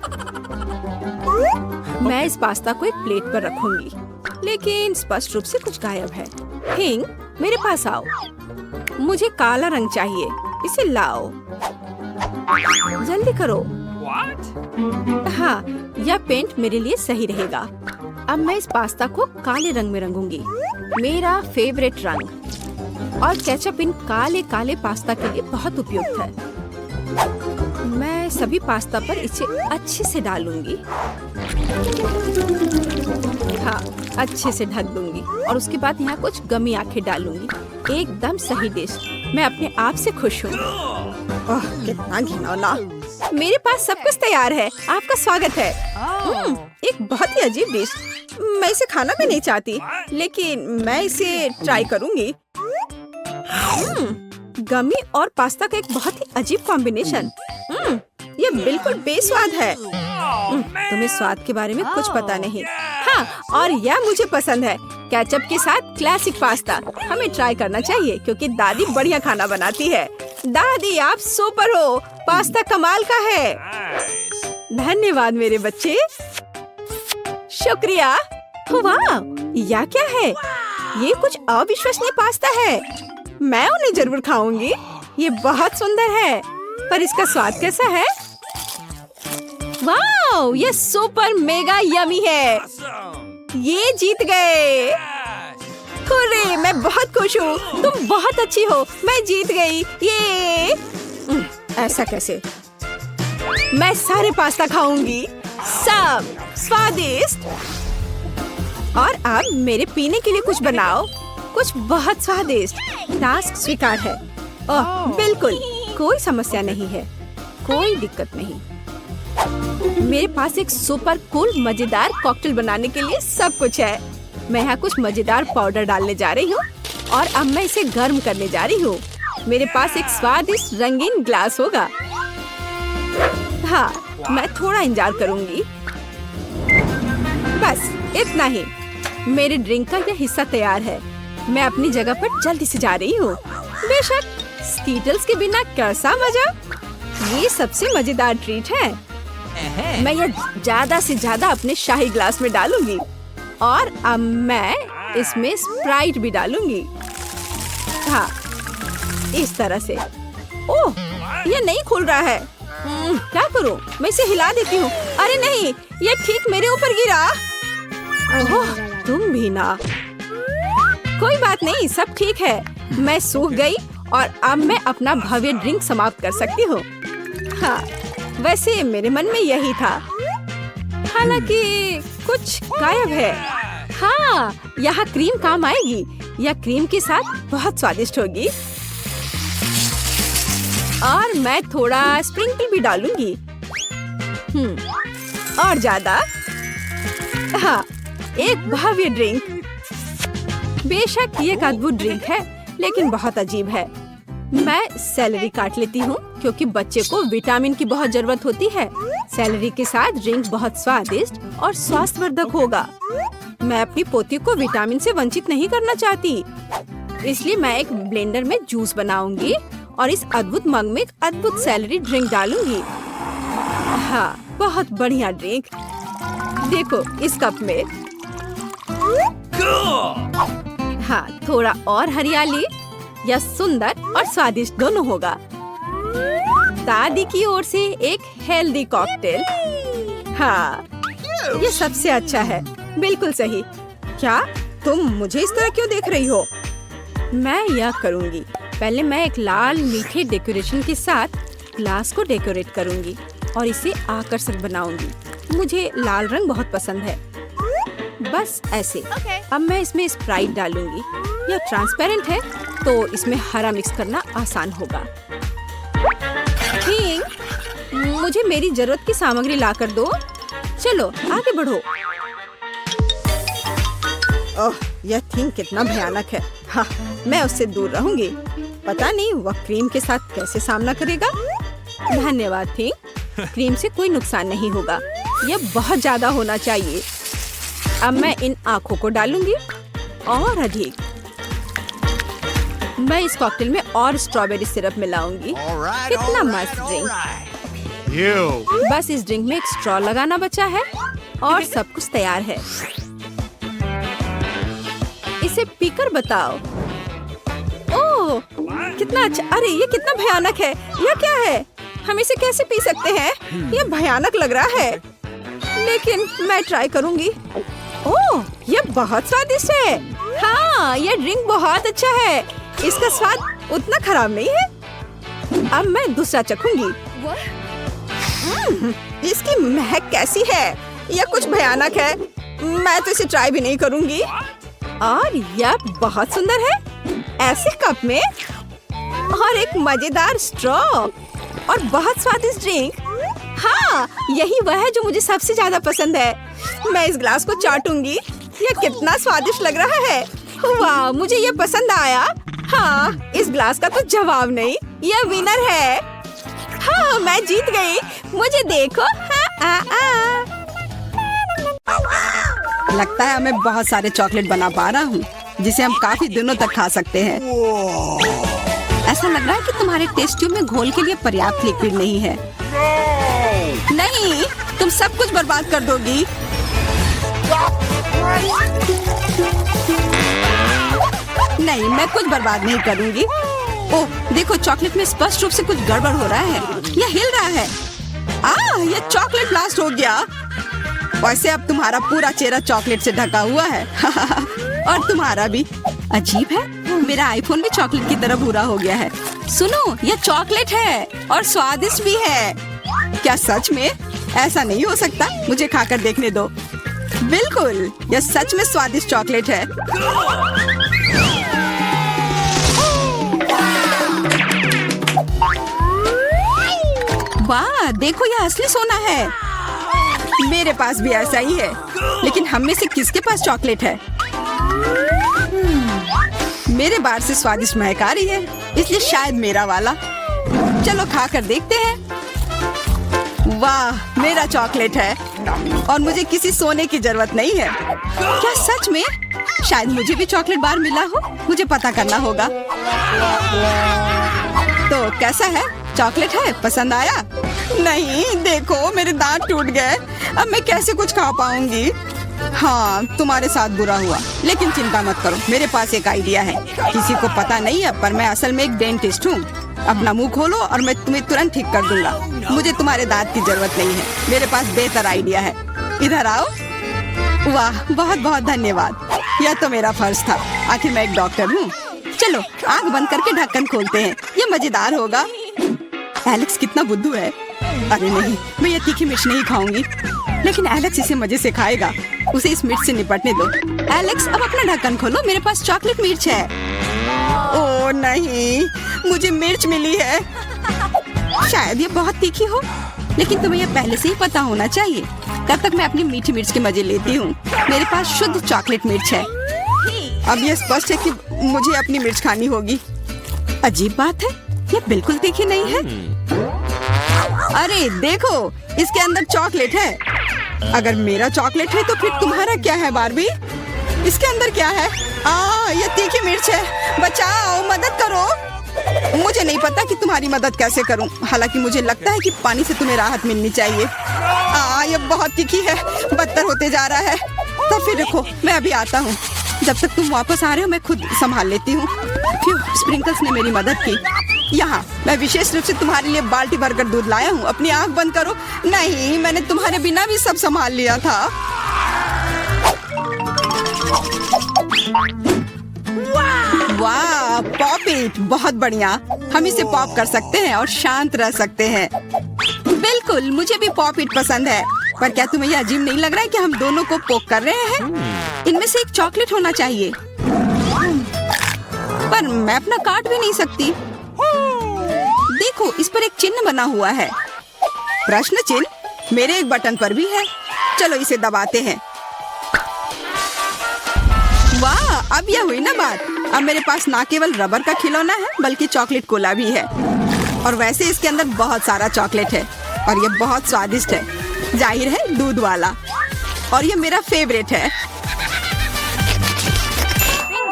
मैं इस पास्ता को एक प्लेट पर रखूंगी, लेकिन स्पष्ट रूप से कुछ गायब है। हिंग, मेरे पास आओ। मुझे काला रंग चाहिए। इसे लाओ। जल्दी करो। हाँ, यह पेंट मेरे लिए सही रहेगा। अब मैं इस पास्ता को काले रंग में रंगूंगी। मेरा फेवरेट रंग। और केचप इन काले काले पास्ता के लिए बहुत उपयुक्त है। मैं सभी पास्ता पर इसे अच्छे से डालूंगी। हाँ, अच्छे से ढक दूंगी और उसके बाद यहाँ कुछ गमी आंखें डालूंगी। एकदम सही डिश। मैं अपने आप से खुश हूँ। ओह, कितना घिनौना। मेरे पास सब कुछ तैयार है। आपका स्वागत है। एक बहुत ही अजीब डिश। मैं इसे खाना भी नहीं चाहती, लेकिन मैं इसे ट्राई करूंगी। गमी और पास्ता का एक बहुत ही अजीब कॉम्बिनेशन। ये बिल्कुल बेस्वाद है। तुम्हें स्वाद के बारे में कुछ पता नहीं। हाँ, और यह मुझे पसंद है। केचप के साथ क्लासिक पास्ता। हमें ट्राई करना चाहिए क्योंकि दादी बढ़िया खाना बनाती है। दादी, आप सुपर हो। पास्ता कमाल का है। धन्यवाद मेरे बच्चे। शुक्रिया। वाह, यह क्या है? ये कुछ अविश्वसनीय पास्ता है। मैं उन्हें जरूर खाऊंगी। ये बहुत सुंदर है, पर इसका स्वाद कैसा है? वाह, ये सुपर मेगा यमी है। ये जीत गए। हुर्रे, मैं बहुत खुश हूँ। तुम बहुत अच्छी हो। मैं जीत गई। ये ऐसा कैसे? मैं सारे पास्ता खाऊंगी। सब स्वादिष्ट। और अब मेरे पीने के लिए कुछ बनाओ। कुछ बहुत स्वादिष्ट। टास्क स्वीकार है। ओह, बिल्कुल, कोई समस्या नहीं है। कोई दिक्कत नहीं। मेरे पास एक सुपर कूल मजेदार कॉकटेल बनाने के लिए सब कुछ है। मैं यहाँ कुछ मजेदार पाउडर डालने जा रही हूँ और अब मैं इसे गर्म करने जा रही हूँ। मेरे पास एक स्वादिष्ट रंगीन ग्लास होगा। हाँ, मैं थोड़ा इंतजार करूँगी। बस इतना ही। मेरे ड्रिंक का यह हिस्सा तैयार है। मैं अपनी जगह पर जल्दी से जा रही हूँ। बेशक स्कीटल्स के बिना कैसा मजा। ये सबसे मजेदार ट्रीट है। मैं ये ज्यादा से ज्यादा अपने शाही ग्लास में डालूंगी और अब मैं इसमें स्प्राइट भी डालूंगी। हाँ, इस तरह से। ओह, ये नहीं खुल रहा है। क्या करूं? मैं इसे हिला देती हूँ। अरे नहीं, ये ठीक मेरे ऊपर गिरा। ओह, तुम भी ना। कोई बात नहीं, सब ठीक है। मैं सूख गई और अब मैं अपना भव्य ड्रिंक समाप्त कर सकती हूँ। हाँ, वैसे मेरे मन में यही था। हालांकि कुछ गायब है। हाँ, यहाँ क्रीम काम आएगी। यह क्रीम के साथ बहुत स्वादिष्ट होगी। और मैं थोड़ा स्प्रिंकल भी डालूंगी। और ज्यादा। हाँ, एक भव्य ड्रिंक। बेशक ये एक अद्भुत ड्रिंक है, लेकिन बहुत अजीब है। मैं सेलरी काट लेती हूँ क्योंकि बच्चे को विटामिन की बहुत जरूरत होती है। सेलरी के साथ ड्रिंक बहुत स्वादिष्ट और स्वास्थ्यवर्धक होगा। मैं अपनी पोती को विटामिन से वंचित नहीं करना चाहती, इसलिए मैं एक ब्लेंडर में जूस बनाऊंगी और इस अद्भुत मग में एक अद्भुत सेलरी ड्रिंक डालूंगी। हाँ, बहुत बढ़िया ड्रिंक। देखो इस कप में। हाँ, थोड़ा और हरियाली। यह सुंदर और स्वादिष्ट दोनों होगा। दादी की ओर से एक हेल्दी कॉकटेल। हाँ, ये सबसे अच्छा है। बिल्कुल सही। क्या तुम मुझे इस तरह क्यों देख रही हो? मैं यह करूँगी। पहले मैं एक लाल मीठे डेकोरेशन के साथ ग्लास को डेकोरेट करूँगी और इसे आकर्षक बनाऊंगी। मुझे लाल रंग बहुत पसंद है। बस ऐसे। अब मैं इसमें स्प्राइट डालूंगी। यह ट्रांसपेरेंट है तो इसमें हरा मिक्स करना आसान होगा। ठीक, मुझे मेरी जरूरत की सामग्री ला कर दो। चलो आगे बढ़ो। ओह, यह थिंग कितना भयानक है। हाँ, मैं उससे दूर रहूंगी। पता नहीं वह क्रीम के साथ कैसे सामना करेगा। धन्यवाद थिंग। क्रीम से कोई नुकसान नहीं होगा। यह बहुत ज्यादा होना चाहिए। अब मैं इन आँखों को डालूंगी और अधिक। मैं इस कॉकटेल में और स्ट्रॉबेरी सिरप मिलाऊंगी। कितना मस्त ड्रिंक। बस इस ड्रिंक में एक स्ट्रॉ लगाना बचा है और सब कुछ तैयार है। इसे पीकर बताओ। ओह, कितना अच्छा। अरे ये कितना भयानक है। यह क्या है? हम इसे कैसे पी सकते हैं? यह भयानक लग रहा है, लेकिन मैं ट्राई करूंगी। ओह, यह बहुत स्वादिष्ट है। हाँ, यह ड्रिंक बहुत अच्छा है। इसका स्वाद उतना खराब नहीं है। अब मैं दूसरा चखूंगी। इसकी महक कैसी है? यह कुछ भयानक है। मैं तो इसे ट्राई भी नहीं करूंगी। और यह बहुत सुंदर है। ऐसे कप में और एक मजेदार स्ट्रॉ और बहुत स्वादिष्ट ड्रिंक। हाँ, यही वह है जो मुझे सबसे ज्यादा पसंद है। मैं इस ग्लास को चाटूंगी। यह कितना स्वादिष्ट लग रहा है। वाह, मुझे यह पसंद आया। हाँ, इस ग्लास का तो जवाब नहीं। यह विनर है। हाँ, मैं जीत गई। मुझे देखो। लगता है मैं बहुत सारे चॉकलेट बना पा रहा हूँ, जिसे हम काफी दिनों तक खा सकते हैं। ऐसा लग रहा है कि तुम्हारे टेस्ट ट्यूब में घोल के लिए पर्याप्त लिक्विड नहीं है। नहीं, तुम सब कुछ बर्बाद कर दोगी। नहीं, मैं कुछ बर्बाद नहीं करूंगी। ओह, देखो चॉकलेट में स्पष्ट रूप से कुछ गड़बड़ हो रहा है। यह हिल रहा है। यह चॉकलेट ब्लास्ट हो गया। वैसे अब तुम्हारा पूरा चेहरा चॉकलेट से ढका हुआ है। और तुम्हारा भी। अजीब है, मेरा आईफोन भी चॉकलेट की तरह भूरा हो गया है। सुनो, यह चॉकलेट है और स्वादिष्ट भी है। क्या सच में? ऐसा नहीं हो सकता। मुझे खाकर देखने दो। बिल्कुल, यह सच में स्वादिष्ट चॉकलेट है। वाह, देखो यह असली सोना है। मेरे पास भी ऐसा ही है, लेकिन हम में से किसके पास चॉकलेट है? मेरे बार से स्वादिष्ट महक आ रही है, इसलिए शायद मेरा वाला। चलो खा कर देखते हैं। वाह, मेरा चॉकलेट है और मुझे किसी सोने की जरूरत नहीं है। क्या सच में? शायद मुझे भी चॉकलेट बार मिला हो। मुझे पता करना होगा। तो कैसा है? चॉकलेट है? पसंद आया? नहीं, देखो मेरे दांत टूट गए। अब मैं कैसे कुछ खा पाऊंगी? हाँ, तुम्हारे साथ बुरा हुआ, लेकिन चिंता मत करो, मेरे पास एक आइडिया है। किसी को पता नहीं है, पर मैं असल में एक डेंटिस्ट हूँ। अपना मुंह खोलो और मैं तुम्हें तुरंत ठीक कर दूंगा। मुझे तुम्हारे दांत की जरूरत नहीं है। मेरे पास बेहतर आइडिया है। इधर आओ। वाह, बहुत बहुत धन्यवाद। यह तो मेरा फर्ज था। आखिर मैं एक डॉक्टर हूँ। चलो आंख बंद करके ढक्कन खोलते हैं। ये मजेदार होगा। एलेक्स कितना बुद्धू है। अरे नहीं, मैं ये तीखी मिर्च नहीं खाऊंगी। लेकिन एलेक्स इसे मजे से खाएगा। उसे इस मिर्च से निपटने दो। एलेक्स, अब अपना ढक्कन खोलो। मेरे पास चॉकलेट मिर्च है। ओह नहीं, मुझे मिर्च मिली है। शायद ये बहुत तीखी हो, लेकिन तुम्हें यह पहले से ही पता होना चाहिए। तब तक मैं अपनी मीठी मिर्च के मजे लेती हूँ। मेरे पास शुद्ध चॉकलेट मिर्च है। अब यह स्पष्ट है कि मुझे अपनी मिर्च खानी होगी। अजीब बात है, यह बिल्कुल तीखी नहीं है। अरे देखो, इसके अंदर चॉकलेट है। अगर मेरा चॉकलेट है तो फिर तुम्हारा क्या है बार्बी? इसके अंदर क्या है? ये तीखी मिर्च है। बचाओ, मदद करो। मुझे नहीं पता कि तुम्हारी मदद कैसे करूं। हालांकि मुझे लगता है कि पानी से तुम्हें राहत मिलनी चाहिए। ये बहुत तीखी है, बदतर होते जा रहा है। तो फिर रखो, मैं अभी आता हूँ। जब तक तुम वापस आ रहे हो मैं खुद संभाल लेती हूँ। स्प्रिंकल्स ने मेरी मदद की। यहाँ मैं विशेष रूप से तुम्हारे लिए बाल्टी भरकर दूध लाया हूँ। अपनी आंख बंद करो। नहीं, मैंने तुम्हारे बिना भी सब संभाल लिया था। वाह, पॉप इट, बहुत बढ़िया। हम इसे पॉप कर सकते हैं और शांत रह सकते हैं। बिल्कुल, मुझे भी पॉप इट पसंद है। पर क्या तुम्हें यह अजीब नहीं लग रहा है कि हम दोनों को पोक कर रहे हैं? इनमें से एक चॉकलेट होना चाहिए। पर मैं अपना काट भी नहीं सकती। देखो, इस पर एक चिन्ह बना हुआ है। प्रश्न चिन्ह मेरे एक बटन पर भी है। चलो इसे दबाते हैं। वाह, अब यह हुई ना बात। अब मेरे पास ना केवल रबर का खिलौना है, बल्कि चॉकलेट कोला भी है। और वैसे इसके अंदर बहुत सारा चॉकलेट है और यह बहुत स्वादिष्ट है। जाहिर है, दूध वाला। और यह मेरा फेवरेट है।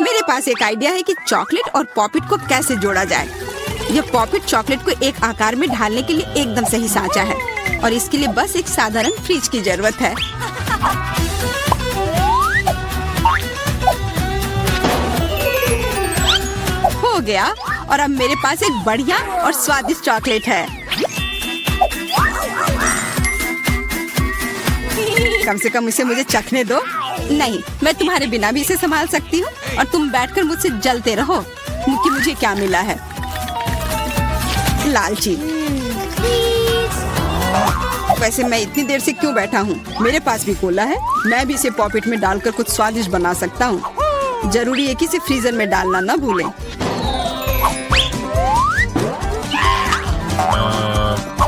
मेरे पास एक आइडिया है कि चॉकलेट और पॉपिट को कैसे जोड़ा जाए। यह पॉपिट चॉकलेट को एक आकार में ढालने के लिए एकदम सही सांचा है और इसके लिए बस एक साधारण फ्रिज की जरूरत है। हो गया, और अब मेरे पास एक बढ़िया और स्वादिष्ट चॉकलेट है। कम से कम इसे मुझे चखने दो। नहीं, मैं तुम्हारे बिना भी इसे संभाल सकती हूँ और तुम बैठकर मुझसे जलते रहो कि मुझे क्या मिला है। लालची। वैसे मैं इतनी देर से क्यों बैठा हूँ? मेरे पास भी कोला है। मैं भी इसे पॉकेट में डालकर कुछ स्वादिष्ट बना सकता हूँ। जरूरी है कि इसे फ्रीजर में डालना ना भूलें।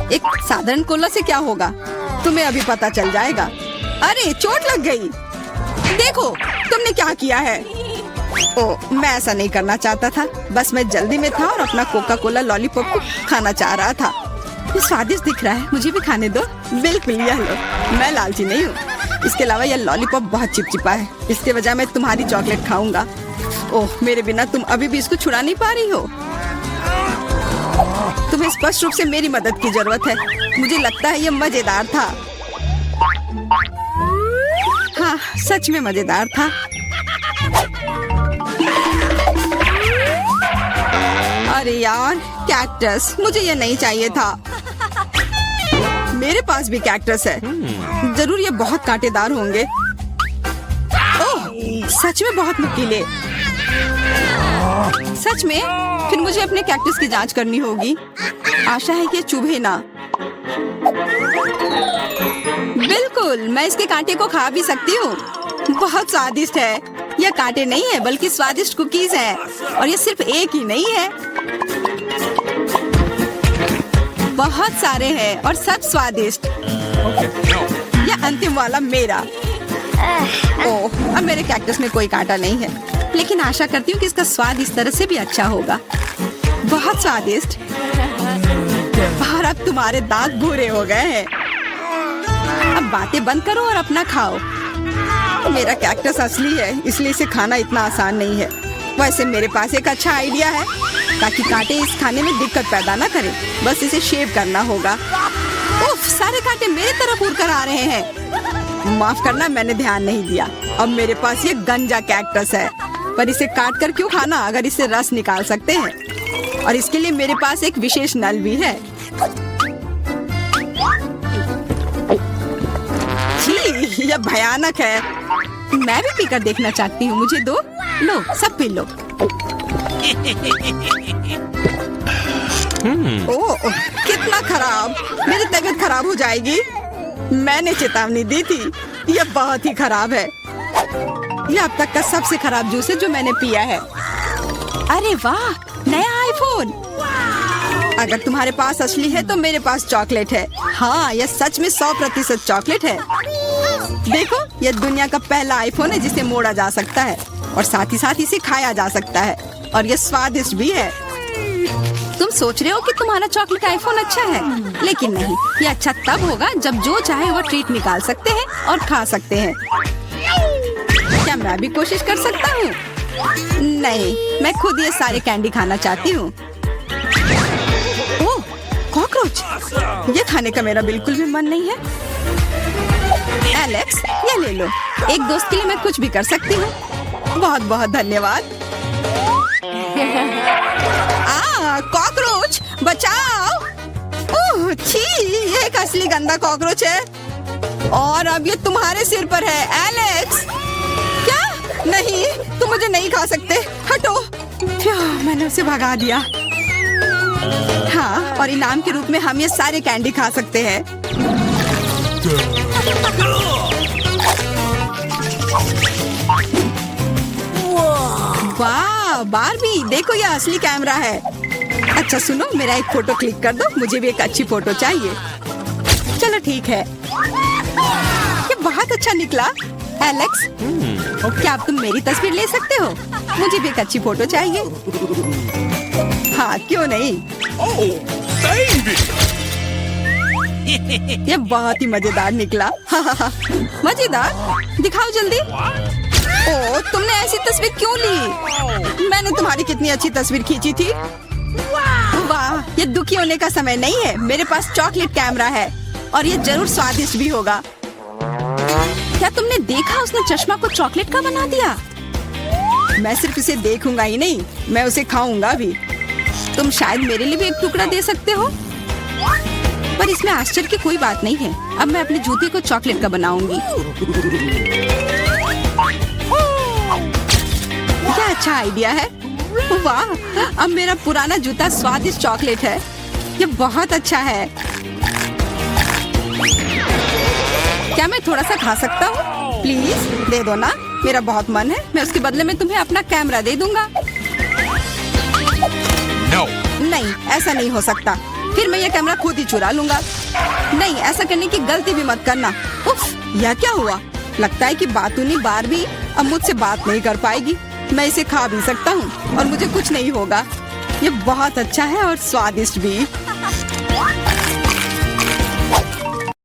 एक साधारण कोला से क्या होगा, तुम्हें अभी पता चल जाएगा। अरे, चोट लग गई। देखो तुमने क्या किया है। ओह, मैं ऐसा नहीं करना चाहता था। बस मैं जल्दी में था और अपना कोका कोला लॉलीपॉप को खाना चाह रहा था। ये स्वादिष्ट दिख रहा है, मुझे भी खाने दो। बिल्कुल, यह लो। मैं लालची नहीं हूँ। इसके अलावा यह लॉलीपॉप बहुत चिपचिपा है। इसके बजाय मैं तुम्हारी चॉकलेट खाऊंगा। ओह, मेरे बिना तुम अभी भी इसको छुड़ा नहीं पा रही हो। तुम्हें स्पष्ट रूप से मेरी मदद की जरूरत है। मुझे लगता है यह मजेदार था। हाँ, सच में मजेदार था। अरे यार, कैक्टस, मुझे ये नहीं चाहिए था। मेरे पास भी कैक्टस है। जरूर ये बहुत कांटेदार होंगे। ओह, सच में बहुत नुकीले। सच में? फिर मुझे अपने कैक्टस की जांच करनी होगी। आशा है कि चुभे ना। बिल्कुल, मैं इसके कांटे को खा भी सकती हूँ। बहुत स्वादिष्ट है। यह कांटे नहीं है, बल्कि स्वादिष्ट कुकीज है। और ये सिर्फ एक ही नहीं है, बहुत सारे हैं और सब स्वादिष्ट। यह अंतिम वाला मेरा। ओह, अब मेरे कैक्टस में कोई कांटा नहीं है, लेकिन आशा करती हूँ कि इसका स्वाद इस तरह से भी अच्छा होगा। बहुत स्वादिष्ट। और अब तुम्हारे दांत भूरे हो गए हैं। अब बातें बंद करो और अपना खाओ। मेरा कैक्टस असली है, इसलिए इसे खाना इतना आसान नहीं है। वैसे मेरे पास एक अच्छा आइडिया है ताकि कांटे इस खाने में दिक्कत पैदा ना करें। बस इसे शेव करना होगा। उफ, सारे कांटे मेरी तरफ उड़ कर आ रहे हैं। माफ करना, मैंने ध्यान नहीं दिया। अब मेरे पास ये गंजा कैक्टस है, पर इसे काट कर क्यों खाना अगर इसे रस निकाल सकते हैं। और इसके लिए मेरे पास एक विशेष नल भी है। छी, यह भयानक है। मैं भी पीकर देखना चाहती हूँ। मुझे दो। लो, सब पी लो। ओह, कितना खराब। मेरी तबीयत खराब हो जाएगी। मैंने चेतावनी दी थी। यह बहुत ही खराब है। यह अब तक का सबसे खराब जूस है जो मैंने पिया है। अरे वाह, नया आईफोन। अगर तुम्हारे पास असली है तो मेरे पास चॉकलेट है। हाँ, यह सच में 100% चॉकलेट है। देखो, यह दुनिया का पहला आईफोन है जिसे मोड़ा जा सकता है और साथ ही साथ इसे खाया जा सकता है और यह स्वादिष्ट भी है। तुम सोच रहे हो कि तुम्हारा चॉकलेट आईफोन अच्छा है, लेकिन नहीं। ये अच्छा तब होगा जब जो चाहे वो ट्रीट निकाल सकते हैं और खा सकते हैं। क्या मैं भी कोशिश कर सकता हूँ? नहीं, मैं खुद ये सारे कैंडी खाना चाहती हूँ। ओह, कॉकरोच। ये खाने का मेरा बिल्कुल भी मन नहीं है। एलेक्स, ये ले लो। एक दोस्त के लिए मैं कुछ भी कर सकती हूँ। बहुत बहुत धन्यवाद। कॉकरोच, बचाओ। ओह, छी, ये एक असली गंदा कॉकरोच है और अब ये तुम्हारे सिर पर है। एलेक्स, क्या? नहीं, तुम मुझे नहीं खा सकते। हटो। मैंने उसे भगा दिया। हाँ, और इनाम के रूप में हम ये सारे कैंडी खा सकते हैं। वाह, बारबी, देखो ये असली कैमरा है। अच्छा सुनो, मेरा एक फोटो क्लिक कर दो। मुझे भी एक अच्छी फोटो चाहिए। चलो ठीक है। ये बहुत अच्छा निकला। एलेक्स, क्या अब तुम मेरी तस्वीर ले सकते हो? मुझे भी एक अच्छी फोटो चाहिए। हाँ, क्यों नहीं। ये बहुत ही मजेदार निकला। मजेदार? दिखाओ जल्दी। ओह, तुमने ऐसी तस्वीर क्यों ली? मैंने तुम्हारी कितनी अच्छी तस्वीर खींची थी। वाह, ये दुखी होने का समय नहीं है। मेरे पास चॉकलेट कैमरा है और ये जरूर स्वादिष्ट भी होगा। क्या तुमने देखा, उसने चश्मा को चॉकलेट का बना दिया। मैं सिर्फ इसे देखूंगा ही नहीं, मैं उसे खाऊंगा भी। तुम शायद मेरे लिए भी एक टुकड़ा दे सकते हो, पर इसमें आश्चर्य की कोई बात नहीं है। अब मैं अपने जूते को चॉकलेट का बनाऊंगी। क्या अच्छा आइडिया है। वाह, अब मेरा पुराना जूता स्वादिष्ट चॉकलेट है। ये बहुत अच्छा है। क्या मैं थोड़ा सा खा सकता हूँ? प्लीज दे दो ना, मेरा बहुत मन है। मैं उसके बदले में तुम्हें अपना कैमरा दे दूंगा। No. नहीं, ऐसा नहीं हो सकता। फिर मैं ये कैमरा खुद ही चुरा लूंगा। नहीं, ऐसा करने की गलती भी मत करना। उफ, यह क्या हुआ? लगता है कि बातूनी बारबी अब मुझसे बात नहीं कर पाएगी। मैं इसे खा भी सकता हूँ और मुझे कुछ नहीं होगा। ये बहुत अच्छा है और स्वादिष्ट भी।